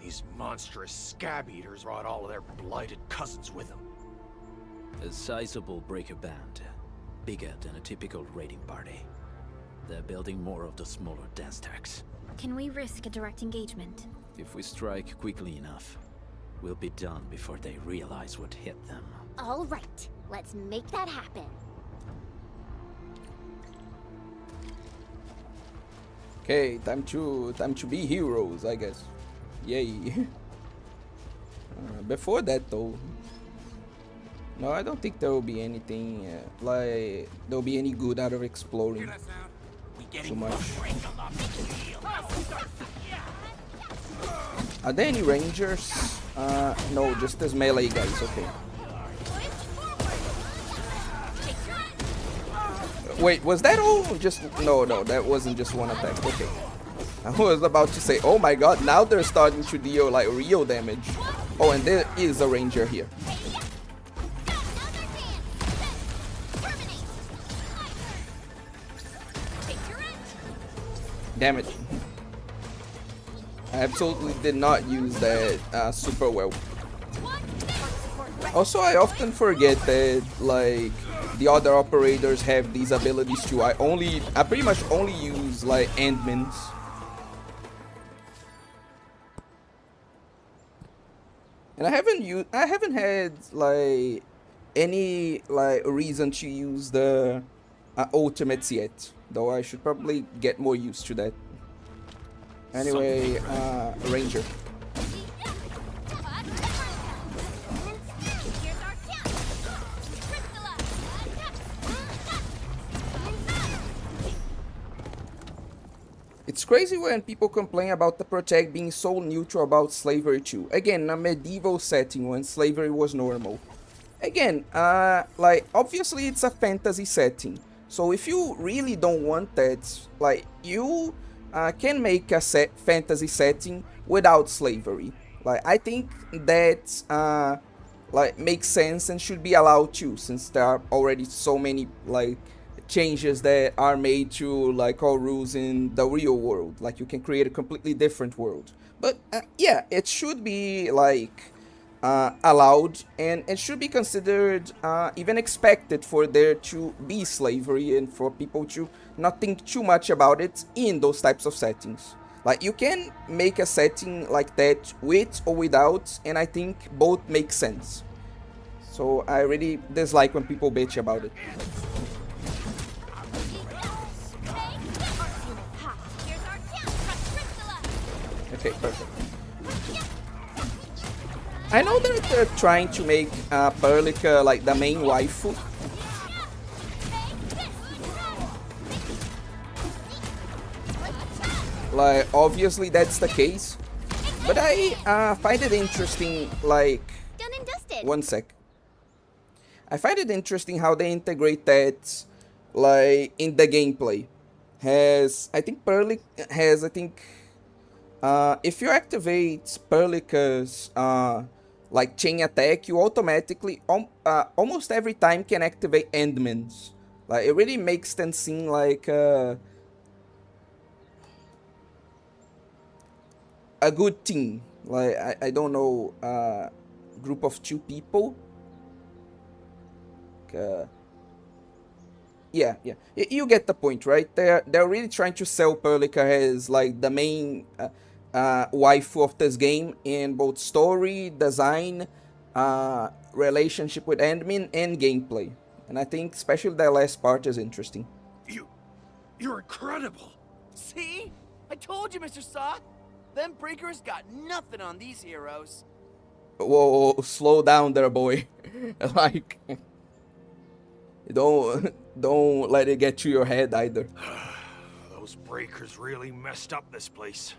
These monstrous scab eaters brought all of their blighted cousins with them. A sizable breaker band, bigger than a typical raiding party. They're building more of the smaller dance tags. Can we risk a direct engagement? If we strike quickly enough, we'll be done before they realize what hit them. All right, let's make that happen. Okay, time to be heroes, I guess. Yay. Before that though, no, I don't think there will be anything like there'll be any good out of exploring too much. Are there any rangers? No, just as melee guys. Okay. Wait, was that all? Just no, that wasn't just one attack. Okay. I was about to say, oh my god, now they're starting to deal like real damage. Oh, and there is a ranger here. Damn it. I absolutely did not use that super well. Also, I often forget that like the other operators have these abilities too. I pretty much only use like endmins. And I haven't had like any like reason to use the ultimates yet, though I should probably get more used to that. Anyway, ranger. It's crazy when people complain about the Protect being so neutral about slavery too. Again, in a medieval setting when slavery was normal. Again, like, obviously it's a fantasy setting. So if you really don't want that, like, you can make a fantasy setting without slavery. Like, I think that, like, makes sense and should be allowed too, since there are already so many, like, changes that are made to like all rules in the real world. Like you can create a completely different world, but yeah, it should be like allowed, and it should be considered even expected for there to be slavery and for people to not think too much about it in those types of settings. Like you can make a setting like that with or without, and I think both make sense. So I really dislike when people bitch about it. Okay, perfect. I know that they're trying to make Perlica like the main waifu. Like, obviously that's the case. But I find it interesting, like... Done and dusted. One sec. I find it interesting how they integrate that, like, in the gameplay. I think Perlica has, if you activate Perlica's like chain attack, you automatically almost every time can activate endmins. Like it really makes them seem like a good team. Like I don't know, group of 2 people. Yeah, you get the point, right? They're really trying to sell Perlica as like the main waifu of this game in both story, design, relationship with admin and gameplay. And I think especially that last part is interesting. You're incredible. See? I told you, Mr. Sock. Them breakers got nothing on these heroes. Whoa, slow down there, boy. Like, don't let it get to your head either. Those breakers really messed up this place.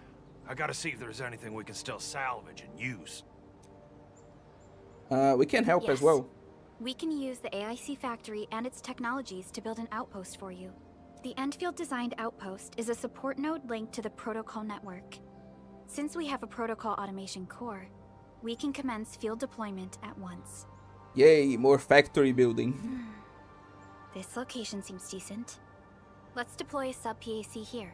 I gotta see if there's anything we can still salvage and use. We can help as Yes. well. We can use the AIC factory and its technologies to build an outpost for you. The Endfield designed outpost is a support node linked to the protocol network. Since we have a protocol automation core, we can commence field deployment at once. Yay, more factory building. This location seems decent. Let's deploy a sub-PAC here.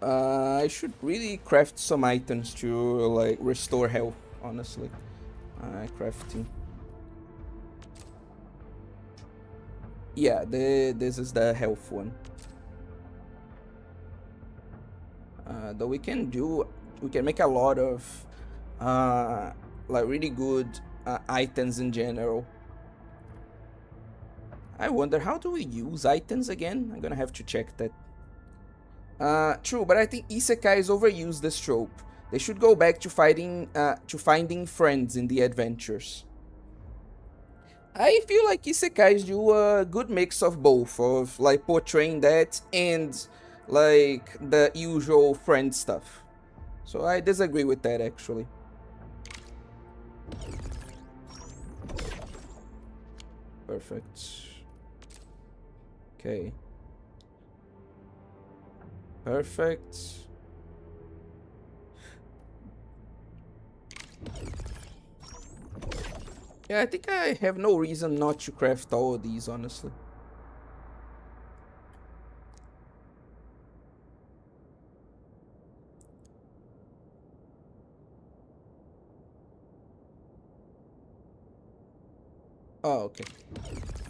I should really craft some items to like restore health, honestly. Crafting. Yeah, this is the health one. Though we can make a lot of like really good items in general. I wonder, how do we use items again? I'm gonna have to check that. True, but I think isekais overuse this trope. They should go back to finding friends in the adventures. I feel like isekais do a good mix of both, of like portraying that and like the usual friend stuff. So I disagree with that actually. Perfect. Okay. Perfect. Yeah, I think I have no reason not to craft all of these, honestly. Oh, okay.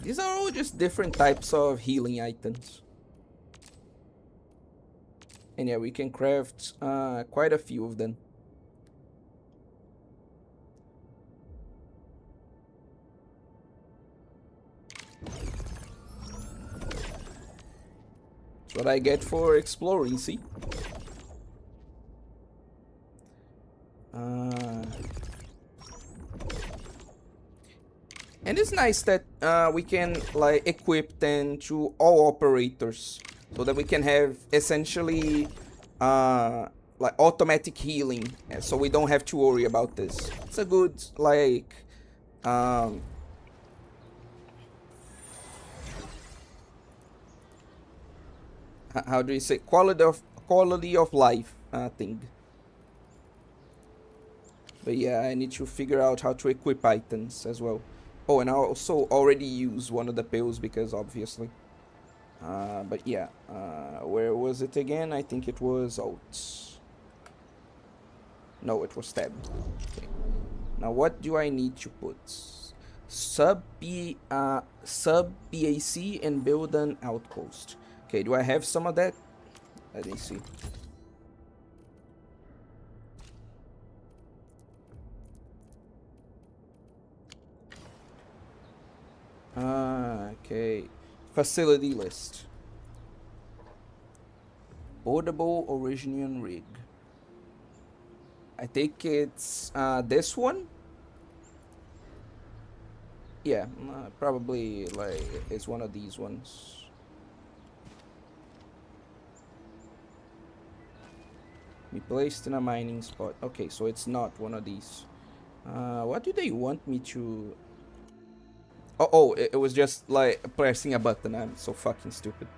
These are all just different types of healing items. And yeah, we can craft quite a few of them. That's what I get for exploring, see? And it's nice that we can like equip them to all operators, so that we can have essentially like automatic healing, so we don't have to worry about this. It's a good like how do you say, quality of life thing. But yeah, I need to figure out how to equip items as well. Oh, and I also already used one of the pills because obviously. But yeah, where was it again? I think it was Alt. No, it was Tab. Okay. Now what do I need to put? Sub BAC and build an outpost. Okay, do I have some of that? Let me see. Okay. Facility list. Boardable Originian rig. I think it's this one. Yeah, probably like it's one of these ones. Be placed in a mining spot. Okay, so it's not one of these. What do they want me to? Oh, it was just like pressing a button. I'm so fucking stupid.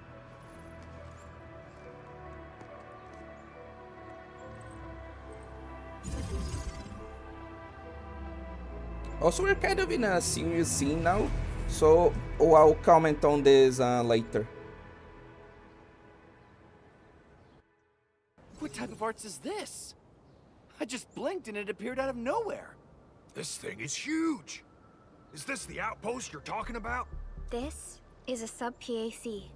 Also, we're kind of in a serious scene now, so I'll comment on this later. What type of arts is this? I just blinked and it appeared out of nowhere. This thing is huge. Is this the outpost you're talking about? This is a sub-PAC.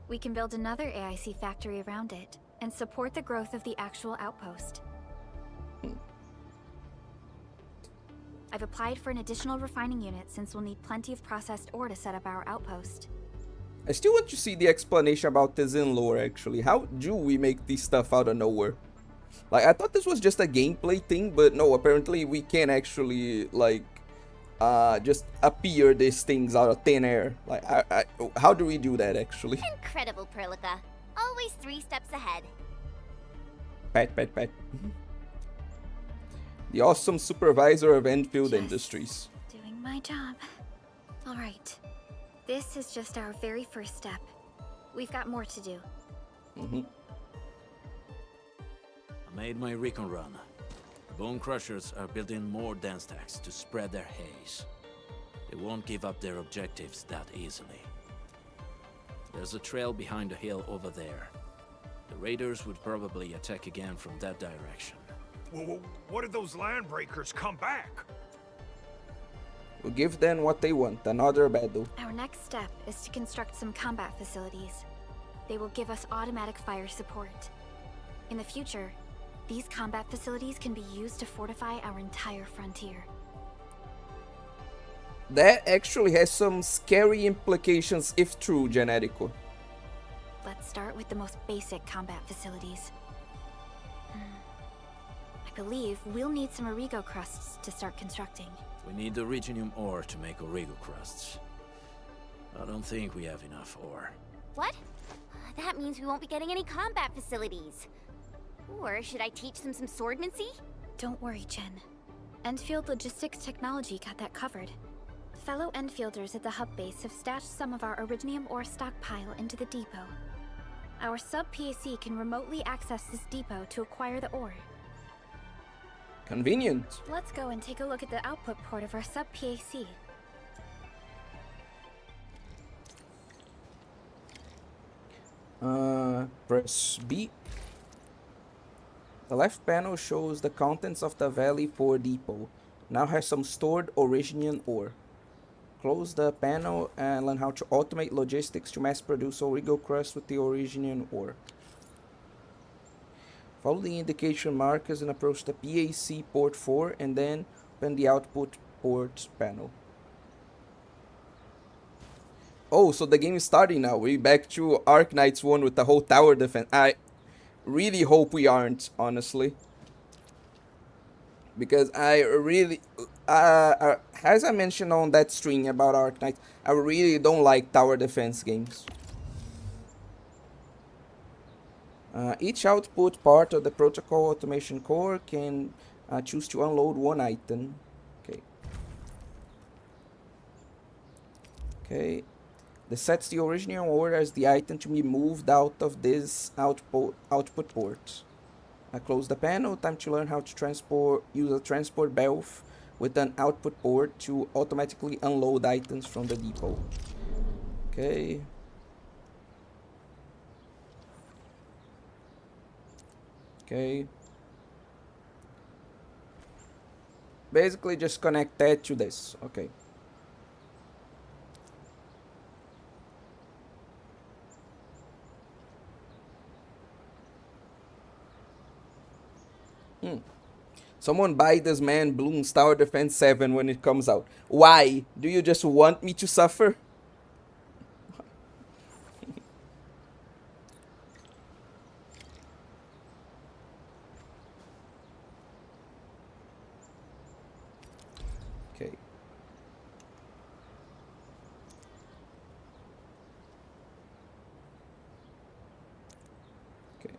We can build another AIC factory around it. and support the growth of the actual outpost. I've applied for an additional refining unit since we'll need plenty of processed ore to set up our outpost. I still want to see the explanation about this in lore, actually. How do we make this stuff out of nowhere? Like, I thought this was just a gameplay thing, but no, apparently we can actually, like, just appear these things out of thin air. Like, how do we do that, actually? Incredible, Perlica. Always 3 steps ahead. Pat, pat, pat. The awesome supervisor of Endfield Just Industries. Doing my job. All right. This is just our very first step. We've got more to do. I made my recon run. The Bone Crushers are building more dance stacks to spread their haze. They won't give up their objectives that easily. There's a trail behind the hill over there. The raiders would probably attack again from that direction. Well, what if those landbreakers come back? We'll give them what they want, another battle. Our next step is to construct some combat facilities. They will give us automatic fire support. In the future, these combat facilities can be used to fortify our entire frontier. That actually has some scary implications if true, Genetico. Let's start with the most basic combat facilities. I believe we'll need some Origo crusts to start constructing. We need the Reginium ore to make Origo crusts. I don't think we have enough ore. What? That means we won't be getting any combat facilities. Or should I teach them some swordmancy? Don't worry, Jen. Endfield Logistics Technology got that covered. Fellow Endfielders at the hub base have stashed some of our Originium ore stockpile into the depot. Our sub-PAC can remotely access this depot to acquire the ore. Convenient. Let's go and take a look at the output port of our sub-PAC. Press B. The left panel shows the contents of the Valley 4 depot. Now has some stored Originian ore. Close the panel and learn how to automate logistics to mass produce Origo crust with the Originian ore. Follow the indication markers and approach the PAC port 4 and then open the output port panel. Oh, so the game is starting now. We're back to Arknights 1 with the whole tower defense. I really hope we aren't, honestly. Because I really, as I mentioned on that stream about Arknights, I really don't like tower defense games. Each output part of the protocol automation core can choose to unload one item. Okay. Okay. This sets the original ore as the item to be moved out of this output port. Close the panel. Time to learn how to use a transport belt with an output port to automatically unload items from the depot. Okay. Okay. Basically just connect that to this. Okay. Someone buy this man Bloons Tower Defense 7 when it comes out. Why? Do you just want me to suffer? Okay. Okay.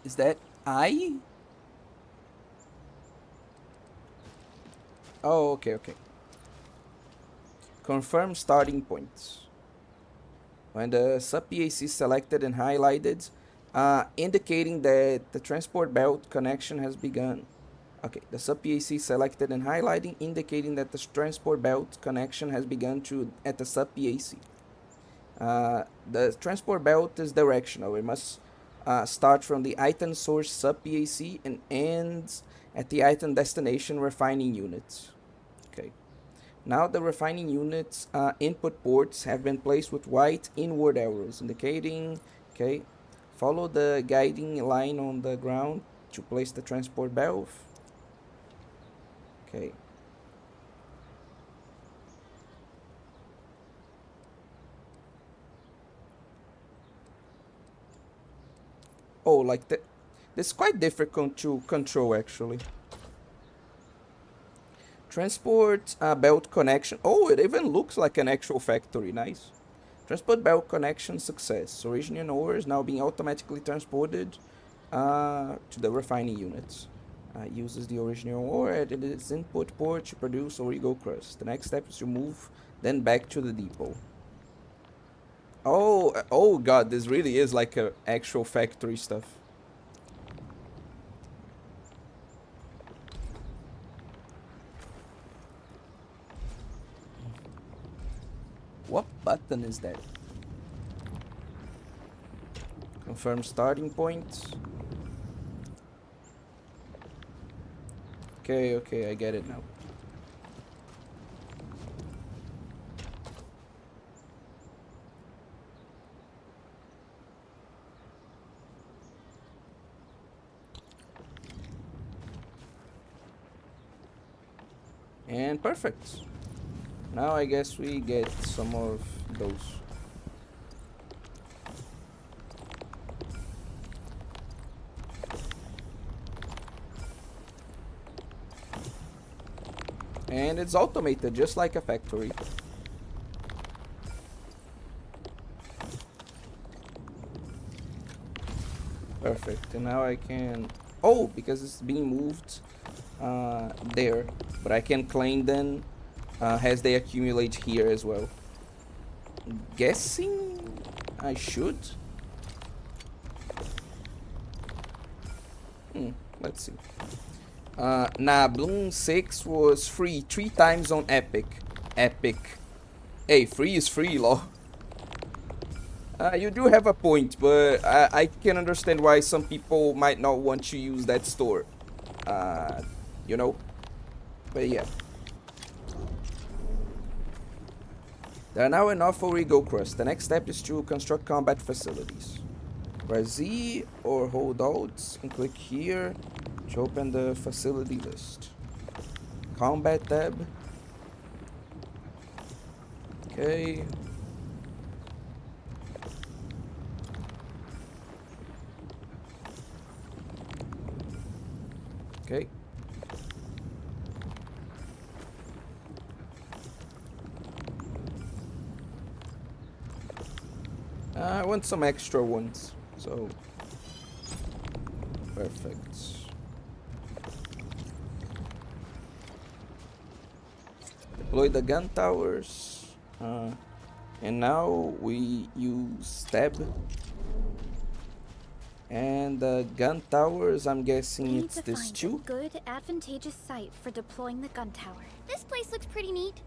Is that I? Oh, okay, okay. Confirm starting points. When the sub-PAC is selected and highlighted, indicating that the transport belt connection has begun. Okay, the sub-PAC is selected and highlighting, indicating that the transport belt connection has begun at the sub-PAC. The transport belt is directional. It must start from the item source sub-PAC and ends at the item destination refining units. Okay. Now the refining unit's input ports have been placed with white inward arrows indicating, okay, follow the guiding line on the ground to place the transport valve. Okay. Oh, like that. This is quite difficult to control actually. Transport belt connection. Oh, it even looks like an actual factory. Nice. Transport belt connection success. Originian ore is now being automatically transported to the refining units. Uses the original ore at its input port to produce Origo crust. The next step is to move then back to the depot. Oh god, this really is like a actual factory stuff. What button is that? Confirm starting point. Okay, I get it now. And perfect. Now I guess we get some of those. And it's automated just like a factory. Perfect. And now I can... Oh, because it's being moved there. But I can claim them as they accumulate here as well. Guessing I should. Let's see. Nah, Bloom 6 was free 3 times on Epic. Epic. Hey, free is free, lol. You do have a point, but I can understand why some people might not want to use that store. You know? But yeah. There are now enough for Origo crust. The next step is to construct combat facilities. Press Z or hold Alt and click here to open the facility list. Combat tab. Okay. Okay. I want some extra ones, so perfect. Deploy the gun towers, and now we use tab. And the gun towers, I'm guessing it's this too. A good, advantageous site for deploying the gun tower. This place looks pretty neat.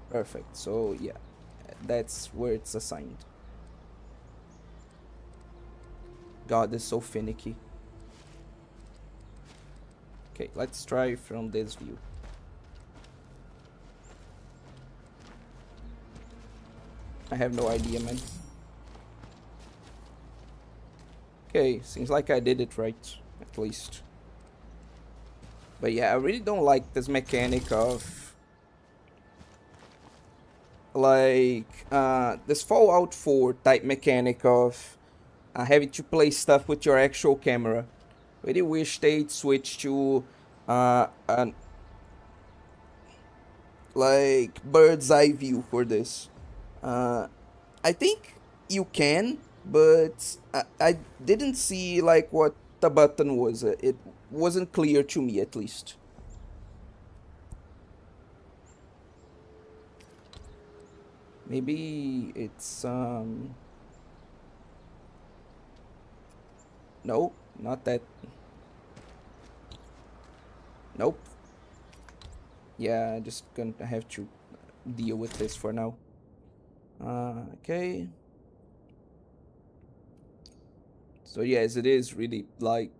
Perfect. So yeah, that's where it's assigned. God, this is so finicky. Okay, let's try from this view. I have no idea, man. Okay, seems like I did it right, at least. But yeah, I really don't like this mechanic of... like, this Fallout 4 type mechanic of having to play stuff with your actual camera. Really wish they'd switch to, like, bird's eye view for this. I think you can, but I didn't see like what the button was. It wasn't clear to me, at least. Maybe it's no, not that. Nope. Yeah, I'm just gonna have to deal with this for now. Okay. So yes, it is really like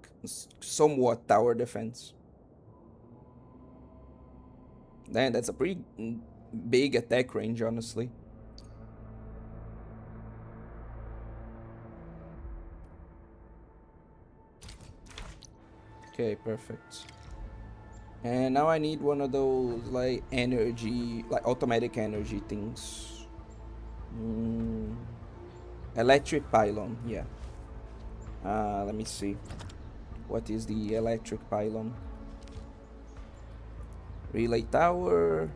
somewhat tower defense. Damn, that's a pretty big attack range, honestly. Okay, perfect. And now I need one of those, like, energy, like, automatic energy things. Electric pylon, yeah. Let me see. What is the electric pylon? Relay tower,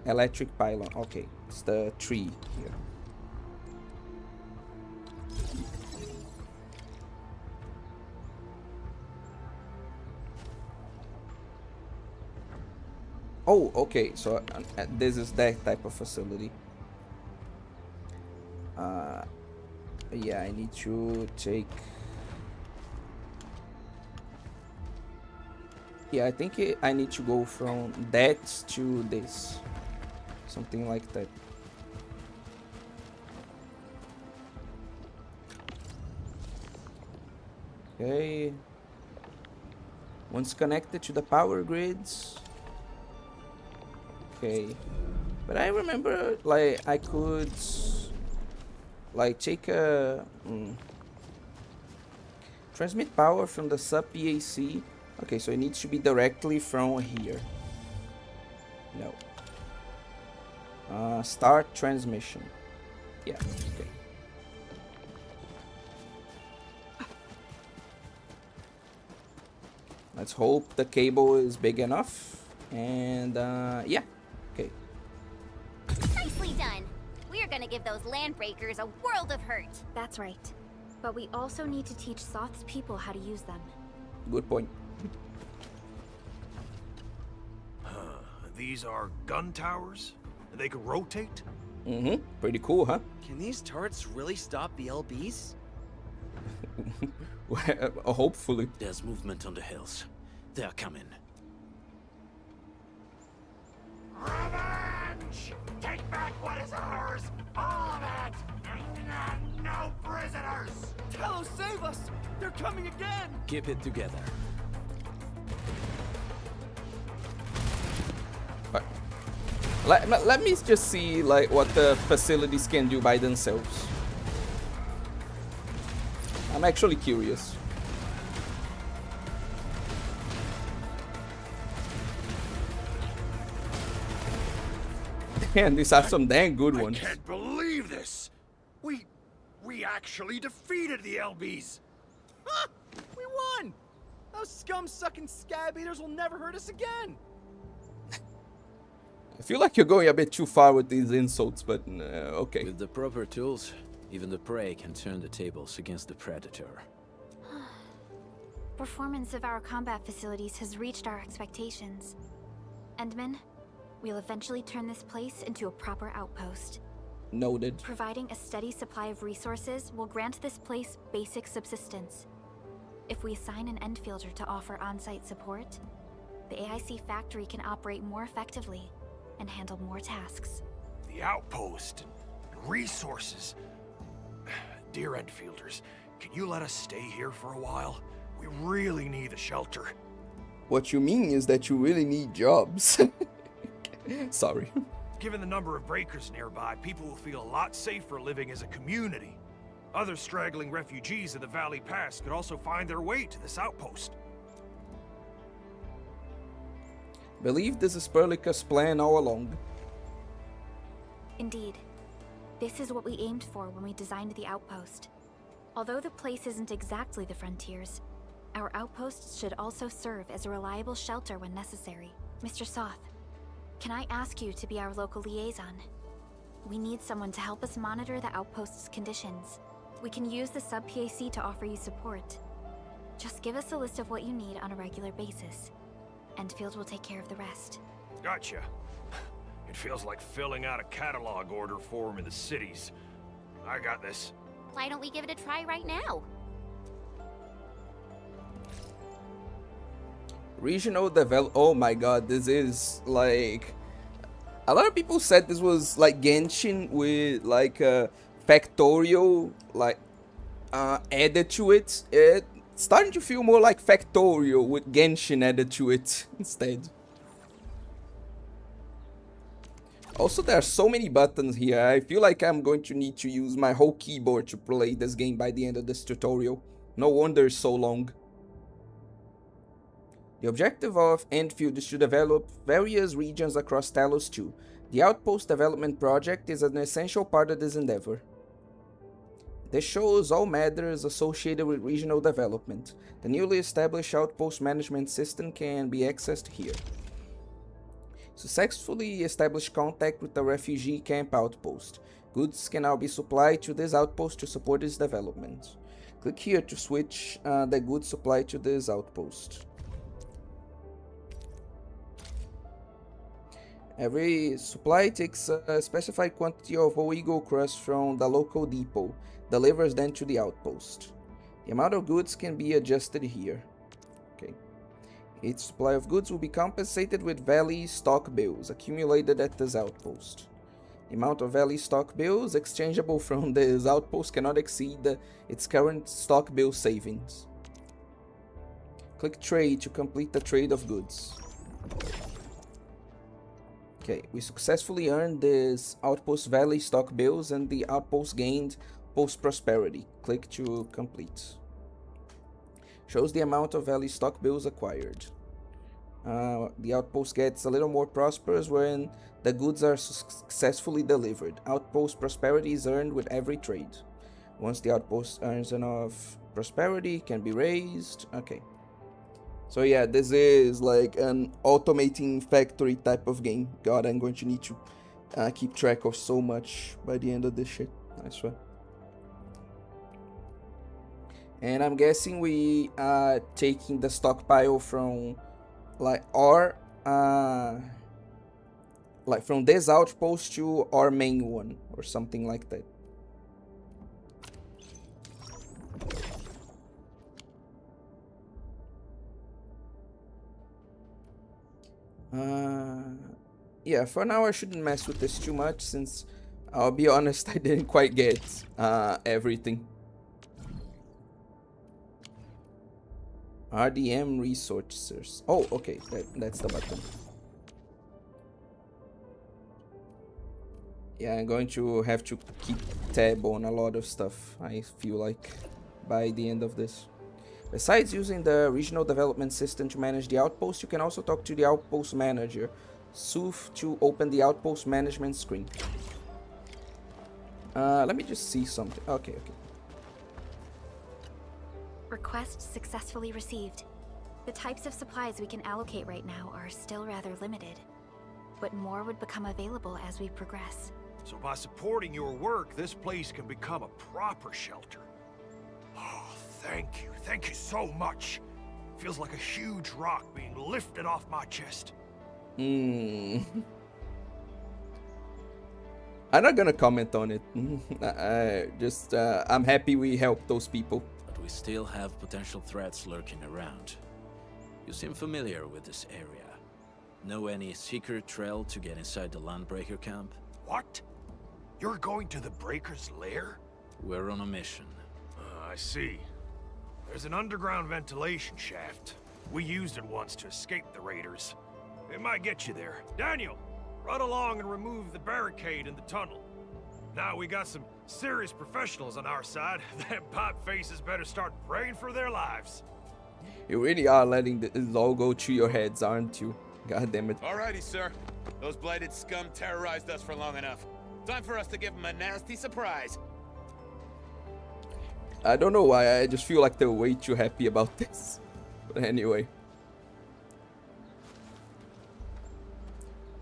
electric pylon. Okay, it's the tree here. Oh, okay, so this is that type of facility. Yeah, I need to take... Yeah, I think I need to go from that to this. Something like that. Okay. Once connected to the power grids. Okay. But I remember, like, I could... like, take a... transmit power from the sub PAC. Okay, so it needs to be directly from here. No. Start transmission. Yeah, okay. Let's hope the cable is big enough. And, yeah. Okay. Nicely done. We're gonna give those landbreakers a world of hurt. That's right. But we also need to teach Soth's people how to use them. Good point. These are gun towers? They can rotate? Mm-hmm. Pretty cool, huh? Can these turrets really stop the LBs? Hopefully. There's movement on the hills. They're coming. Revenge! Take back what is ours! All of it! And no prisoners! Tello, save us! They're coming again! Keep it together. Let me just see, like, what the facilities can do by themselves. I'm actually curious. And these are some dang good ones. I can't believe this! We actually defeated the LBs! Huh! We won! Those scum-sucking scab eaters will never hurt us again! I feel like you're going a bit too far with these insults, but okay. With the proper tools, even the prey can turn the tables against the predator. Performance of our combat facilities has reached our expectations. Endman, we'll eventually turn this place into a proper outpost. Noted. Providing a steady supply of resources will grant this place basic subsistence. If we assign an Endfielder to offer on-site support, the AIC factory can operate more effectively and handle more tasks. The outpost and resources. Dear Endfielders, can you let us stay here for a while? We really need a shelter. What you mean is that you really need jobs. Sorry. Given the number of breakers nearby, people will feel a lot safer living as a community. Other straggling refugees of the Valley Pass could also find their way to this outpost. Believe this is Perlica's plan all along. Indeed. This is what we aimed for when we designed the outpost. Although the place isn't exactly the frontiers, our outposts should also serve as a reliable shelter when necessary. Mr. Soth, can I ask you to be our local liaison? We need someone to help us monitor the outpost's conditions. We can use the sub-PAC to offer you support. Just give us a list of what you need on a regular basis. Endfield will take care of the rest. Gotcha. It feels like filling out a catalog order form in the cities. I got this. Why don't we give it a try right now? Regional develop. Oh my god, this is like. A lot of people said this was like Genshin with like a factorial like added to it. It's starting to feel more like Factorial with Genshin added to it instead. Also, there are so many buttons here. I feel like I'm going to need to use my whole keyboard to play this game by the end of this tutorial. No wonder it's so long. The objective of Endfield is to develop various regions across Talos 2. The Outpost Development Project is an essential part of this endeavor. This shows all matters associated with regional development. The newly established Outpost Management System can be accessed here. Successfully establish contact with the refugee camp outpost. Goods can now be supplied to this outpost to support its development. Click here to switch the goods supply to this outpost. Every supply takes a specified quantity of Eagle crust from the local depot, delivers them to the outpost. The amount of goods can be adjusted here. Okay. Each supply of goods will be compensated with Valley stock bills accumulated at this outpost. The amount of Valley stock bills exchangeable from this outpost cannot exceed its current stock bill savings. Click Trade to complete the trade of goods. Okay, we successfully earned this Outpost Valley stock bills and the outpost gained post prosperity. Click to complete. Shows the amount of Valley stock bills acquired. The outpost gets a little more prosperous when the goods are successfully delivered. Outpost prosperity is earned with every trade. Once the outpost earns enough prosperity, it can be raised. Okay. So yeah, this is like an automating factory type of game. God, I'm going to need to keep track of so much by the end of this shit. I swear. And I'm guessing we are taking the stockpile from like our like from this outpost to our main one or something like that. Yeah, for now I shouldn't mess with this too much since I'll be honest, I didn't quite get everything. RDM resources. Oh, okay, that's the button. Yeah, I'm going to have to keep tab on a lot of stuff, I feel like, by the end of this. Besides using the regional development system to manage the outpost, you can also talk to the outpost manager, Suf, to open the outpost management screen. Let me just see something. Okay. Request successfully received. The types of supplies we can allocate right now are still rather limited, but more would become available as we progress. So by supporting your work, this place can become a proper shelter. Oh, thank you. Thank you so much. Feels like a huge rock being lifted off my chest. I'm not gonna comment on it. I'm happy we helped those people. But we still have potential threats lurking around. You seem familiar with this area. Know any secret trail to get inside the Landbreaker camp? What? You're going to the Breaker's lair? We're on a mission. I see. There's an underground ventilation shaft. We used it once to escape the raiders. It might get you there. Daniel, run along and remove the barricade in the tunnel. Now we got some serious professionals on our side. Them pipe faces better start praying for their lives. You really are letting this all go to your heads, aren't you? God damn it. Alrighty, sir. Those blighted scum terrorized us for long enough. Time for us to give them a nasty surprise. I don't know why, I just feel like they're way too happy about this. But anyway.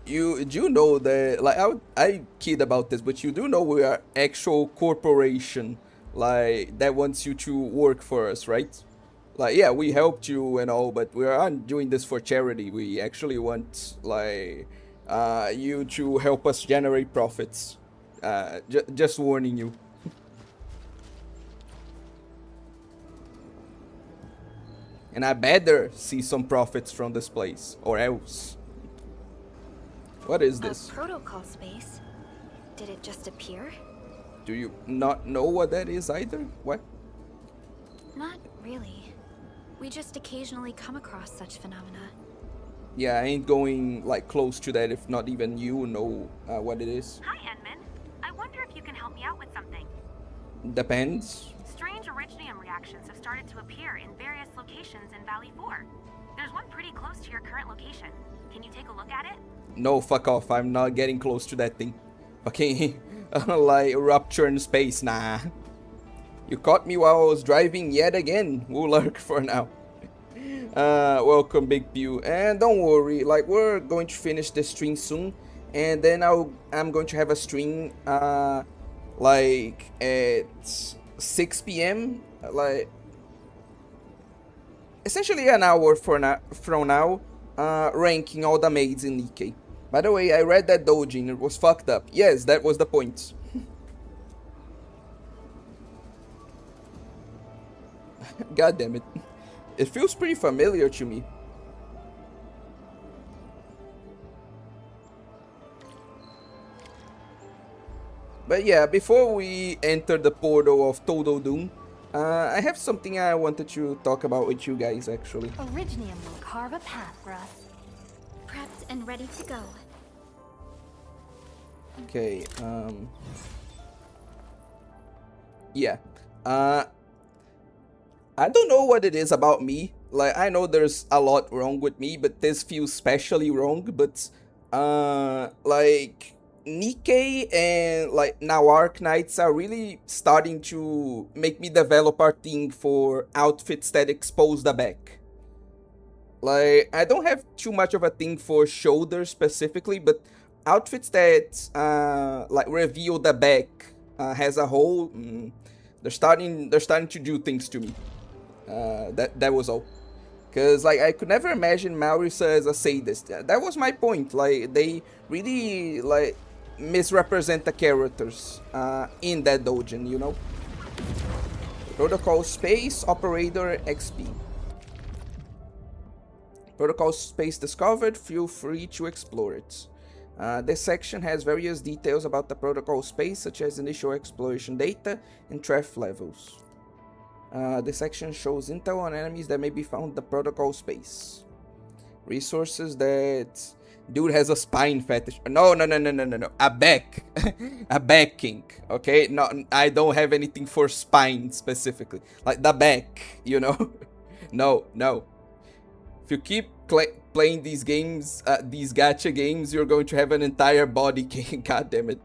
You do know that, like, I kid about this, but you do know we are actual corporation, like, that wants you to work for us, right? Like, yeah, we helped you and all, but we aren't doing this for charity. We actually want, like, you to help us generate profits. Just warning you. And I better see some profits from this place, or else. What is this? A protocol space? Did it just appear? Do you not know what that is either? What? Not really. We just occasionally come across such phenomena. Yeah, I ain't going like close to that if not even you know what it is. Hi, Edmund. I wonder if you can help me out with something. Depends. Strange originium reactions have started to appear in various locations in Valley 4. There's one pretty close to your current location. Can you take a look at it? No, fuck off. I'm not getting close to that thing. Okay, like rupture in space, nah. You caught me while I was driving yet again. We'll lurk for now. Welcome, Big Pew. And don't worry, like we're going to finish the stream soon, and then I'm going to have a stream like at 6 p.m. like essentially an hour from now, ranking all the maids in Nikkei. By the way, I read that doujin, it was fucked up. Yes, that was the point. God damn it. It feels pretty familiar to me. But yeah, before we enter the portal of Total Doom, I have something I wanted to talk about with you guys, actually. Originium will carve a path for us. Prepped and ready to go. Okay, yeah. I don't know what it is about me. Like, I know there's a lot wrong with me, but this feels especially wrong. But, like, Nikkei and, like, now Arknights are really starting to make me develop our thing for outfits that expose the back. Like, I don't have too much of a thing for shoulders specifically, but outfits that, like, reveal the back as a whole, they're starting to do things to me. That was all. Cause like I could never imagine Maurisa as a sadist. That was my point. Like they really like misrepresent the characters in that doujin, you know. Protocol space operator XP. Protocol space discovered. Feel free to explore it. This section has various details about the protocol space, such as initial exploration data and threat levels. This section shows intel on enemies that may be found in the protocol space. Resources that... Dude has a spine fetish. No. A back. A back kink. Okay? No, I don't have anything for spine specifically. Like the back, you know? No. If you keep playing these games, these gacha games, you're going to have an entire body kink. God damn it.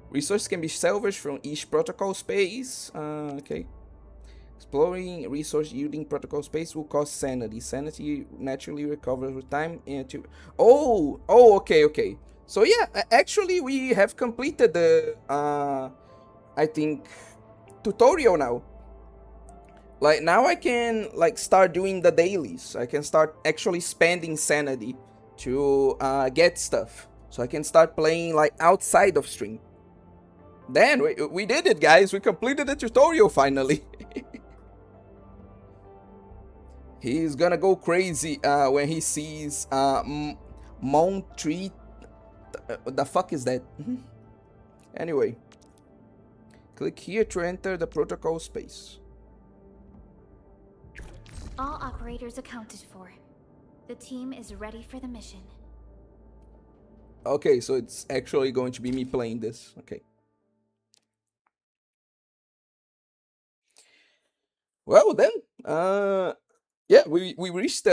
Resources can be salvaged from each protocol space. Okay. Exploring resource yielding protocol space will cost sanity. Sanity naturally recovers with time. Oh, okay. So yeah, actually we have completed the, I think, tutorial now. Like now I can like start doing the dailies. I can start actually spending sanity to get stuff. So I can start playing like outside of stream. Then we did it, guys. We completed the tutorial finally. He's gonna go crazy when he sees Mount Tree. The fuck is that? Anyway, click here to enter the protocol space. All operators accounted for. The team is ready for the mission. Okay, so it's actually going to be me playing this. Okay. Well then, yeah, we reached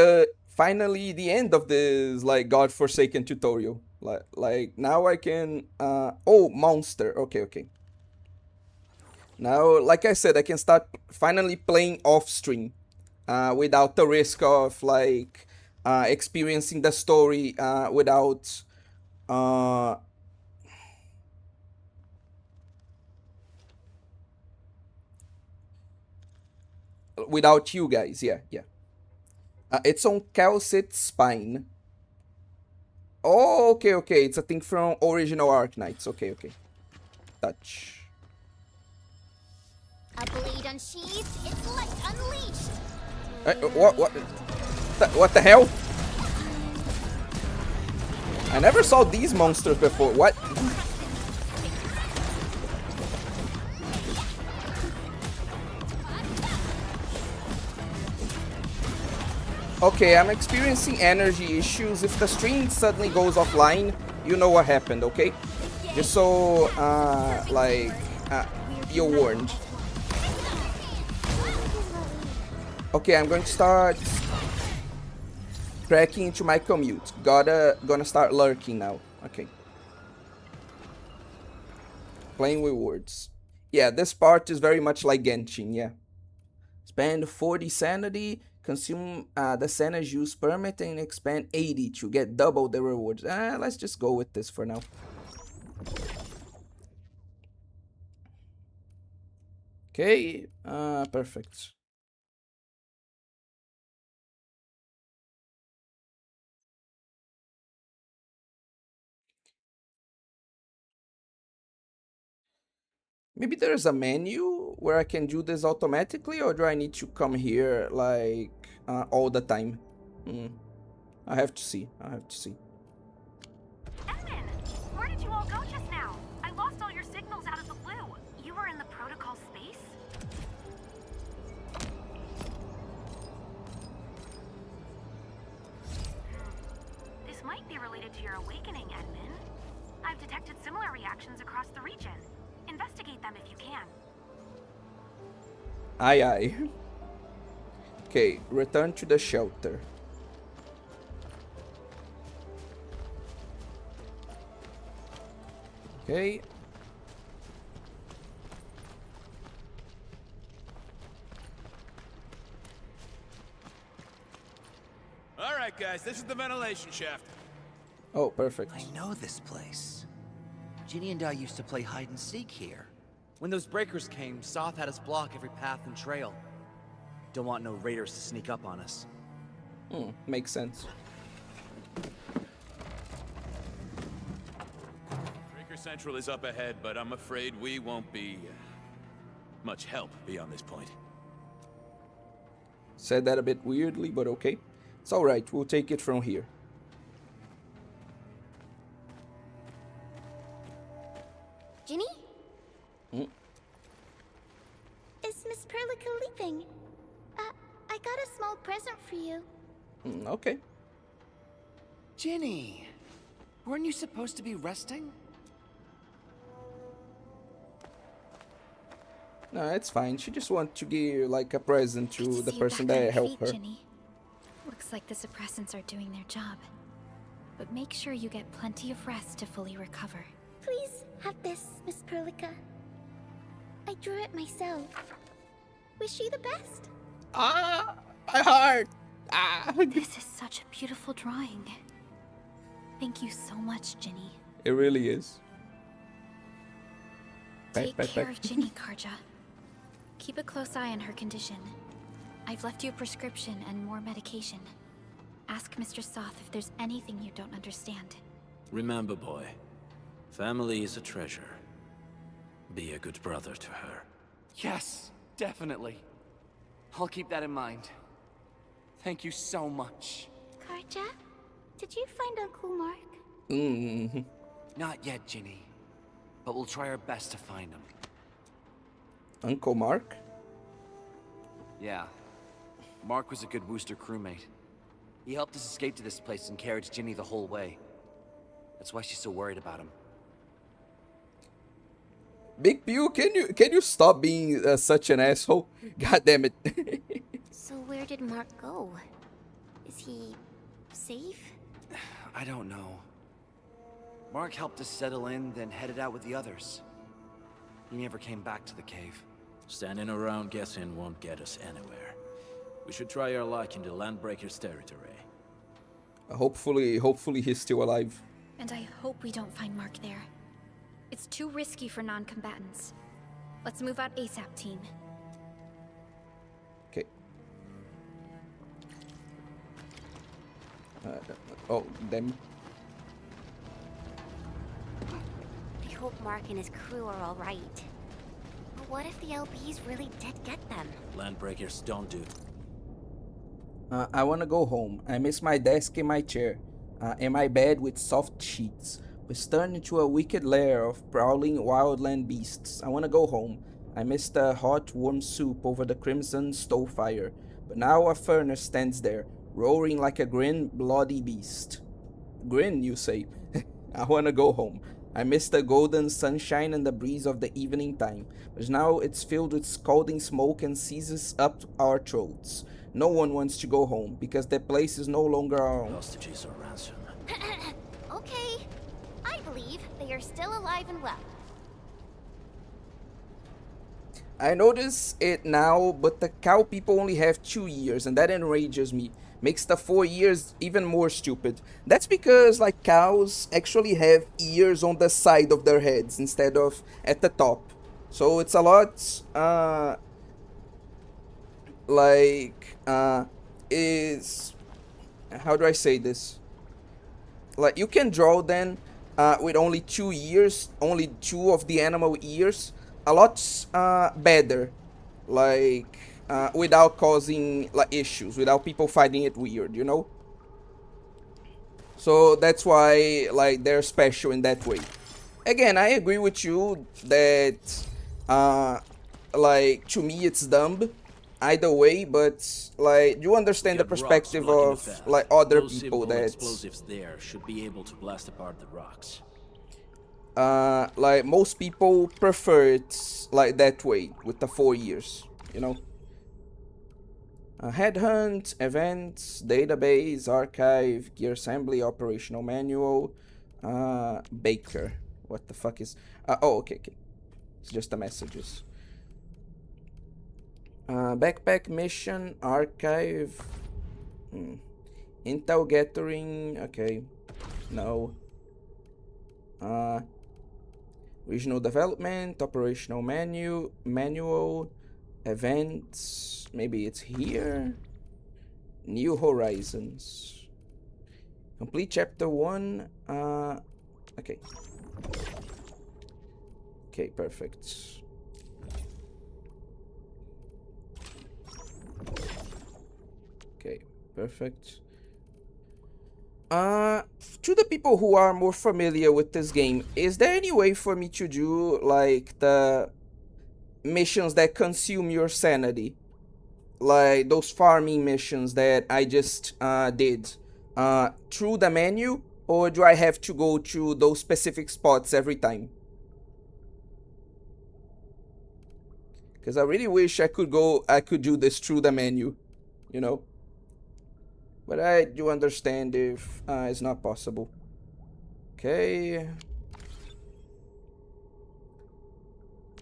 finally the end of this like godforsaken tutorial. Like now I can oh, monster. Okay. Now, like I said, I can start finally playing off stream without the risk of like experiencing the story without without you guys. Yeah. It's on calcite spine. Oh, okay. It's a thing from original Arknights. Okay. Touch. A blade unsheathed, its light unleashed. What the hell? I never saw these monsters before. What? Okay, I'm experiencing energy issues. If the stream suddenly goes offline, you know what happened, okay? Just so, you're warned. Okay, I'm going to start cracking into my commute. Gonna start lurking now. Okay. Playing with words. Yeah, this part is very much like Genshin, yeah. Spend 40 sanity, consume the sanity use permit, and expand 80 to get double the rewards. Let's just go with this for now. Okay, perfect. Maybe there's a menu where I can do this automatically, or do I need to come here like all the time? I have to see. Edmund, where did you all go just now? I lost all your signals out of the blue. You were in the protocol space? This might be related to your awakening, Edmund. I've detected similar reactions across the region. Investigate them if you can. Aye, aye. Okay, return to the shelter. Okay. All right, guys, this is the ventilation shaft. Oh, perfect. I know this place. Ginny and I used to play hide and seek here. When those breakers came, Soth had us block every path and trail. Don't want no raiders to sneak up on us. Makes sense. Breaker Central is up ahead, but I'm afraid we won't be much help beyond this point. Said that a bit weirdly, but okay. It's alright, we'll take it from here. Ginny? Is Miss Perlica leaving? I got a small present for you. Okay. Ginny, weren't you supposed to be resting? No, it's fine. She just wants to give like a present to the person that helped her. Ginny. Looks like the suppressants are doing their job. But make sure you get plenty of rest to fully recover. Please have this, Miss Perlica. I drew it myself. Wish you the best. My heart. This is such a beautiful drawing. Thank you so much, Ginny. It really is. Take care of Ginny, Karja. Keep a close eye on her condition. I've left you a prescription and more medication. Ask Mr. Soth if there's anything you don't understand. Remember, boy, family is a treasure. Be a good brother to her. Yes, definitely. I'll keep that in mind. Thank you so much. Karja, did you find Uncle Mark? Not yet, Ginny. But we'll try our best to find him. Uncle Mark? Yeah. Mark was a good Wooster crewmate. He helped us escape to this place and carried Ginny the whole way. That's why she's so worried about him. Big Pew, can you stop being such an asshole? God damn it. So where did Mark go? Is he safe? I don't know. Mark helped us settle in, then headed out with the others. He never came back to the cave. Standing around guessing won't get us anywhere. We should try our luck in the Landbreaker's territory. Hopefully he's still alive. And I hope we don't find Mark there. It's too risky for non-combatants. Let's move out ASAP, team. Okay. Oh, them. I hope Mark and his crew are all right. But what if the LBs really did get them? Landbreakers don't do. I wanna go home. I miss my desk and my chair. And my bed with soft sheets. Was turned into a wicked lair of prowling wildland beasts. I wanna go home. I miss the hot, warm soup over the crimson stove fire. But now a furnace stands there, roaring like a grim, bloody beast. Grin, you say? I wanna go home. I miss the golden sunshine and the breeze of the evening time, but now it's filled with scalding smoke and seizes up our throats. No one wants to go home, because that place is no longer our own. Hostages or ransom. Okay, I believe they are still alive and well. I notice it now, but the cow people only have 2 years, and that enrages me. Makes the 4 years even more stupid. That's because, like, cows actually have ears on the side of their heads instead of at the top. So it's a lot, is... How do I say this? Like, you can draw them with only 2 ears, only 2 of the animal ears, a lot better. Like... without causing like issues, without people finding it weird, you know? So that's why like they're special in that way. Again, I agree with you that like to me it's dumb either way, but like you understand the perspective of like other people that explosives there should be able to blast apart the rocks. Like most people prefer it like that way with the 4 years, you know? Headhunt, events, database, archive, gear assembly, operational manual, Baker. What the fuck is... oh, okay. It's just the messages. Backpack mission, archive, intel gathering, okay, no. Regional development, operational manual, events, maybe it's here. New Horizons. Complete chapter 1. Okay. Okay, perfect. Okay, perfect. To the people who are more familiar with this game, is there any way for me to do like the missions that consume your sanity, like those farming missions that I just did, through the menu, or do I have to go to those specific spots every time? Because I really wish I could do this through the menu, you know, but I do understand if it's not possible. Okay.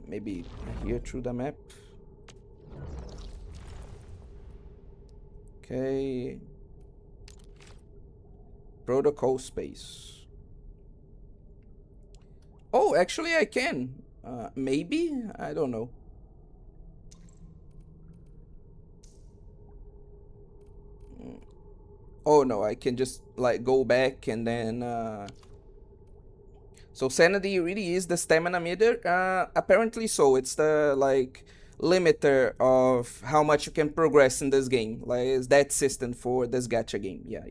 Maybe here through the map. Okay. Protocol space. Oh, actually I can. Maybe? I don't know. Oh no, I can just like go back and then so sanity really is the stamina meter? Apparently so. It's the like limiter of how much you can progress in this game. Like it's that system for this gacha game. Yeah.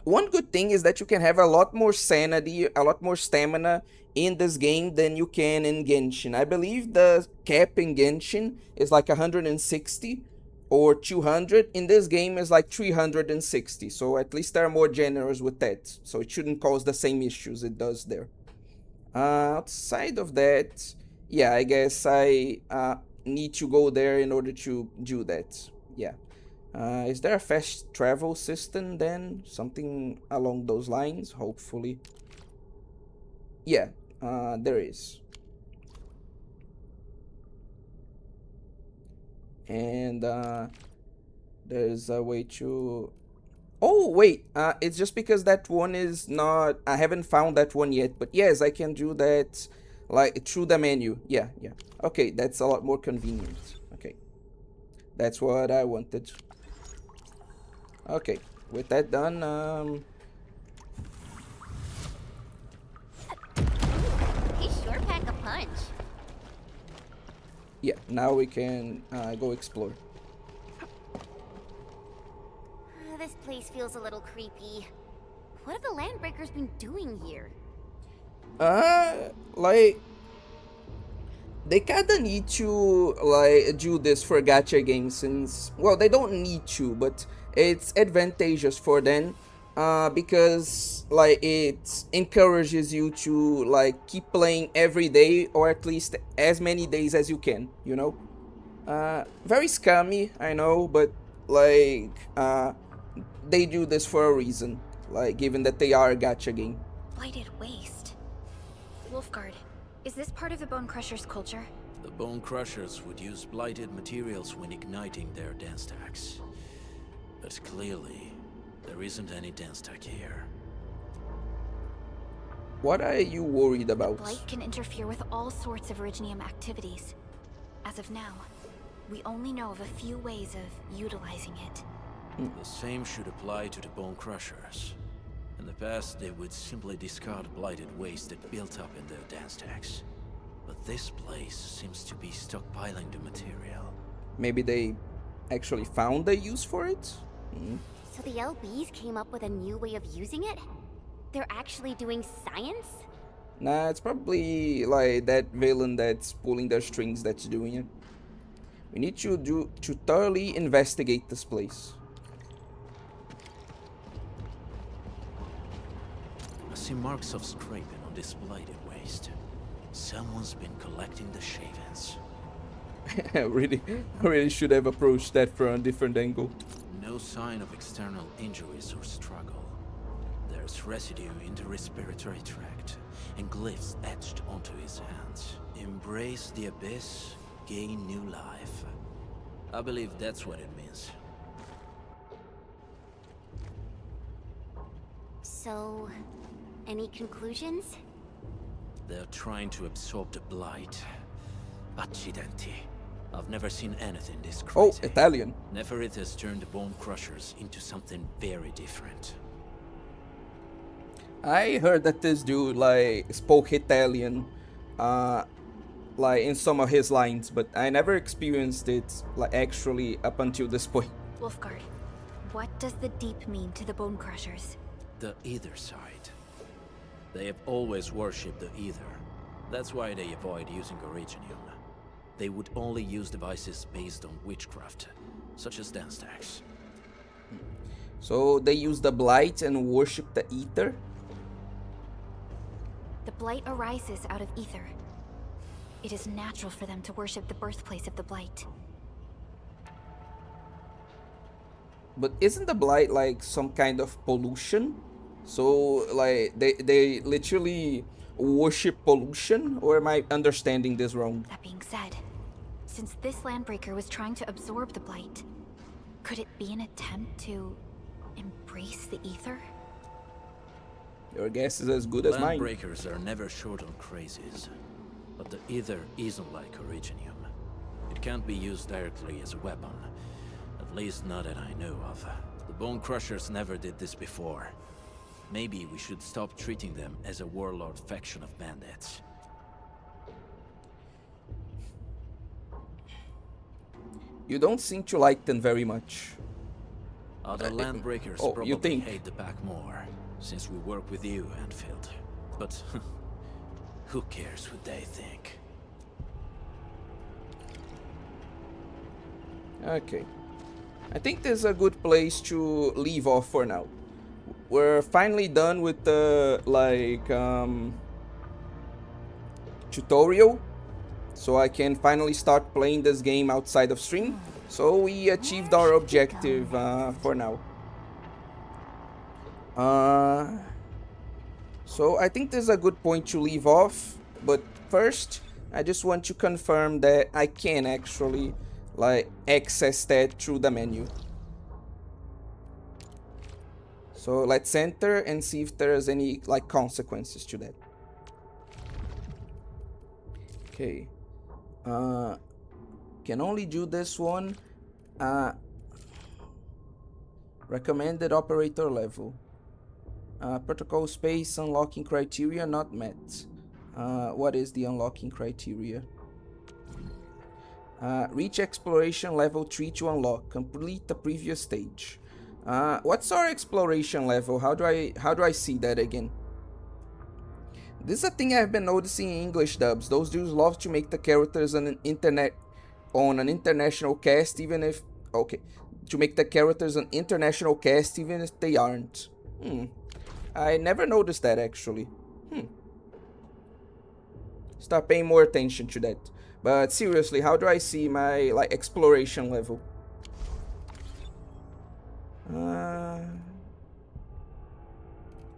One good thing is that you can have a lot more sanity, a lot more stamina in this game than you can in Genshin. I believe the cap in Genshin is like 160 or 200. In this game is like 360, so at least they're more generous with that, so it shouldn't cause the same issues it does there. Outside of that, yeah, I guess I need to go there in order to do that. Yeah. Is there a fast travel system then? Something along those lines, hopefully. Yeah, there is. And there's a way to... Oh, wait, it's just because that one is not... I haven't found that one yet, but yes, I can do that like through the menu. Yeah. Okay, that's a lot more convenient. Okay, that's what I wanted. Okay, with that done, He sure pack a punch. yeah, now we can go explore. This place feels a little creepy. What have the Landbreakers been doing here? Like... they kinda need to like do this for gacha games, since, well, they don't need to, but it's advantageous for them, because like it encourages you to like keep playing every day, or at least as many days as you can, you know. Very scummy, I know, but like they do this for a reason, like given that they are a gacha game. Blighted waste. Wolfguard, is this part of the Bone Crusher's culture? The Bone Crushers would use blighted materials when igniting their dance stacks. But clearly, there isn't any dance stack here. What are you worried about? Blight can interfere with all sorts of Originium activities. As of now, we only know of a few ways of utilizing it. The same should apply to the Bone Crushers. In the past, they would simply discard blighted waste that built up in their dance stacks. But this place seems to be stockpiling the material. Maybe they actually found a use for it? So the LBs came up with a new way of using it? They're actually doing science? Nah, it's probably like that villain that's pulling their strings that's doing it. We need to thoroughly investigate this place. I see marks of scraping on this blighted waste. Someone's been collecting the shavings. I really should have approached that from a different angle. No sign of external injuries or struggle. There's residue in the respiratory tract, and glyphs etched onto his hands. Embrace the abyss, gain new life. I believe that's what it means. So, any conclusions? They're trying to absorb the blight. Accidenti. I've never seen anything this crazy. Oh, Italian. Neferith has turned the Bone Crushers into something very different. I heard that this dude like spoke Italian, like in some of his lines, but I never experienced it like actually up until this point. Wolfguard, what does the deep mean to the Bone Crushers? The Ether side. They have always worshipped the Ether. That's why they avoid using Originium. They would only use devices based on witchcraft, such as dance stacks. So they use the blight and worship the Ether? The blight arises out of ether. It is natural for them to worship the birthplace of the blight. But isn't the blight like some kind of pollution? So like they literally worship pollution, or am I understanding this wrong? That being said, since this landbreaker was trying to absorb the blight, could it be an attempt to embrace the ether? Your guess is as good as mine. Landbreakers are never short on crazes, but the Ether isn't like Originium. It can't be used directly as a weapon, at least not that I know of. The Bone Crushers never did this before. Maybe we should stop treating them as a warlord faction of bandits. You don't seem to like them very much. Other Landbreakers you probably think? hate the pack more, since we work with you, Endfield. But who cares what they think? Okay. I think this is a good place to leave off for now. We're finally done with the tutorial, so I can finally start playing this game outside of stream. So we achieved our objective for now. So I think this is a good point to leave off, but first I just want to confirm that I can actually like access that through the menu. So let's enter and see if there's any like consequences to that. Okay. Can only do this one. Recommended operator level. Protocol space unlocking criteria not met. What is the unlocking criteria? Reach exploration level 3 to unlock. Complete the previous stage. What's our exploration level? How do I see that again? This is a thing I've been noticing in English dubs. Those dudes love to make the characters on an international cast, even if to make the characters an international cast, even if they aren't. I never noticed that actually. Start paying more attention to that. But seriously, how do I see my like exploration level?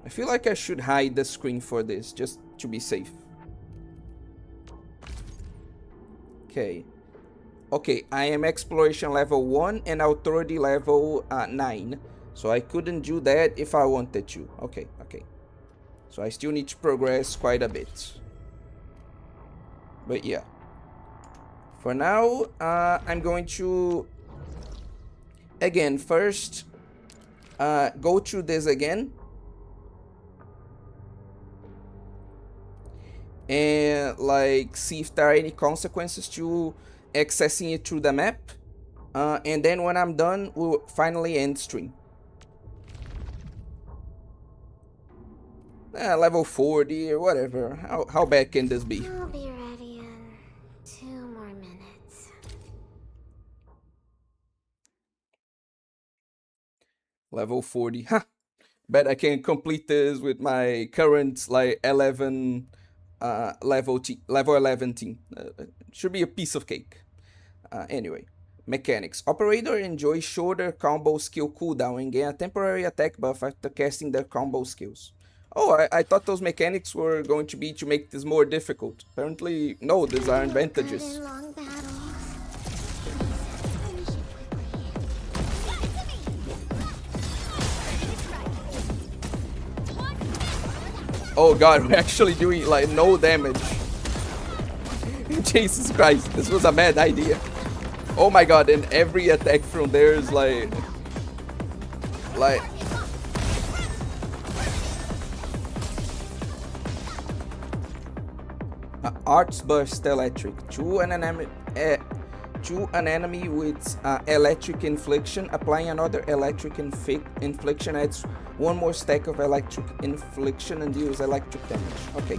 I feel like I should hide the screen for this, just to be safe. Okay. Okay, I am exploration level 1 and authority level 9. So I couldn't do that if I wanted to. Okay. So I still need to progress quite a bit. But yeah. For now, I'm going to... Again, first, go through this again. And like see if there are any consequences to accessing it through the map, and then when I'm done we'll finally end stream. Level 40 or whatever. How bad can this be? I'll be ready in 2 more minutes. Level 40. Bet I can complete this with my current like 11 level 11 team. Should be a piece of cake. Anyway, mechanics. Operator enjoys shorter combo skill cooldown and gain a temporary attack buff after casting their combo skills. Oh, I thought those mechanics were going to be to make this more difficult. Apparently, no, these are advantages. Oh god, we're actually doing like no damage. Jesus Christ, this was a bad idea. Oh my god, and every attack from there is like Arts Burst Electric. To an enemy with electric infliction, applying another electric infliction adds 1 more stack of electric infliction and deals electric damage. Okay.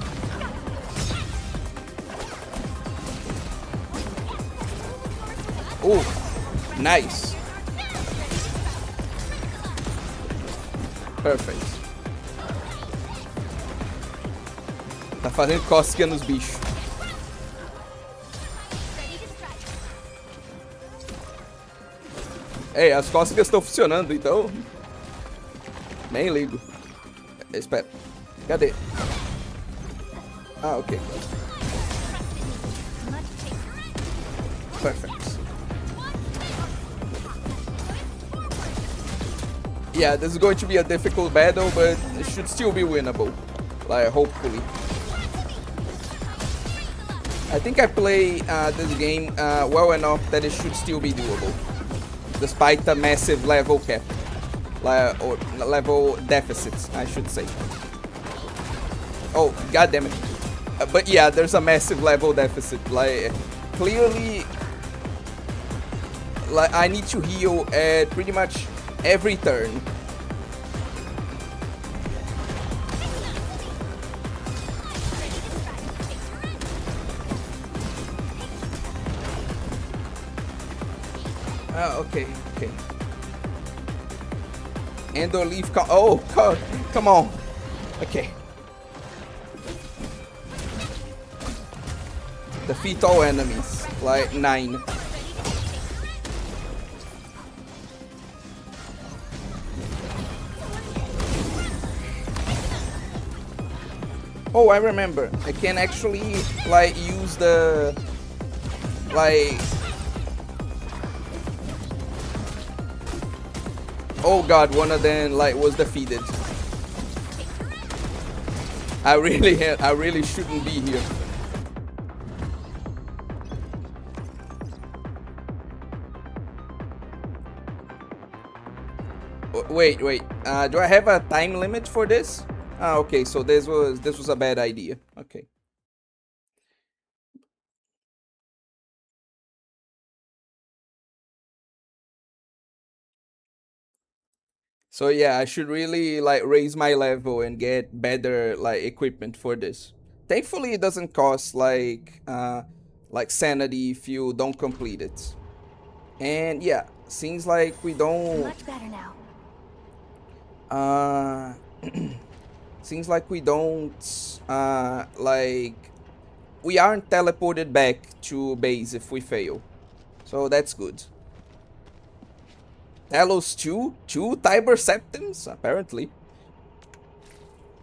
Oh, nice. Perfect. Tá fazendo cócega nos bichos. Ei, as cócegas estão funcionando, então... Nem ligo. Espera. Cadê? Ah, ok. Perfect. Yeah, this is going to be a difficult battle, but it should still be winnable. Like, hopefully. I think I play this game well enough that it should still be doable. Despite the massive level cap. Or level deficits, I should say. Oh, god damn it. But yeah, there's a massive level deficit. Like, clearly... Like, I need to heal at pretty much every turn. Okay. And or leave. Oh, God, come on. Okay. Defeat all enemies. Like 9. Oh, I remember. I can actually like use the like. Oh god, one of them like was defeated. I really shouldn't be here. Wait. Do I have a time limit for this? Ah, okay. So this was a bad idea. Okay. So yeah, I should really like raise my level and get better like equipment for this. Thankfully, it doesn't cost like sanity if you don't complete it. And yeah, seems like we don't. Much better now. Seems like we don't we aren't teleported back to base if we fail. So that's good. Talos 2? 2 Tiber Septims? Apparently.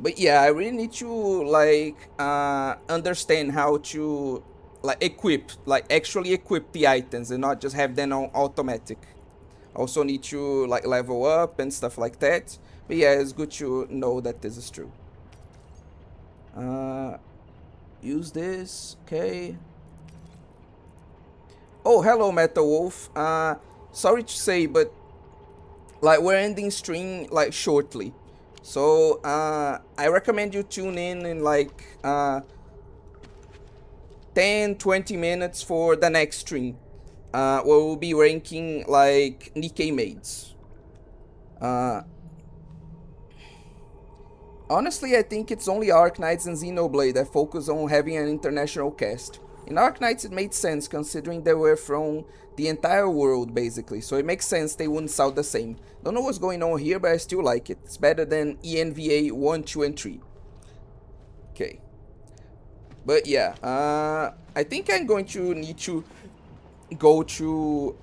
But yeah, I really need to like understand how to like equip, like actually equip the items and not just have them on automatic. Also need to like level up and stuff like that. But yeah, it's good to know that this is true. Use this, okay. Oh, hello Metal Wolf. Sorry to say, but like we're ending stream like shortly. So I recommend you tune in like 10-20 minutes for the next stream. Where we'll be ranking like Nikkei maids. Honestly, I think it's only Arknights and Xenoblade that focus on having an international cast. In Arknights it made sense considering they were from the entire world basically, so it makes sense they wouldn't sound the same. Don't know what's going on here, but I still like it. It's better than ENVA 1, 2 and 3. Okay. But yeah, I think I'm going to need to go to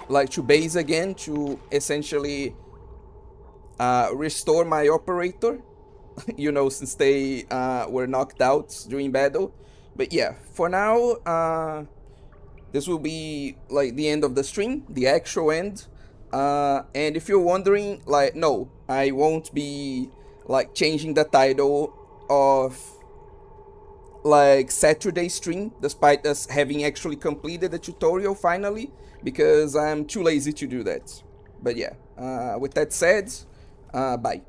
like to base again to essentially restore my operator. You know, since they were knocked out during battle. But yeah, for now this will be like the end of the stream, the actual end. And if you're wondering, like, no, I won't be like changing the title of like Saturday stream despite us having actually completed the tutorial finally, because I'm too lazy to do that. But yeah, with that said, bye.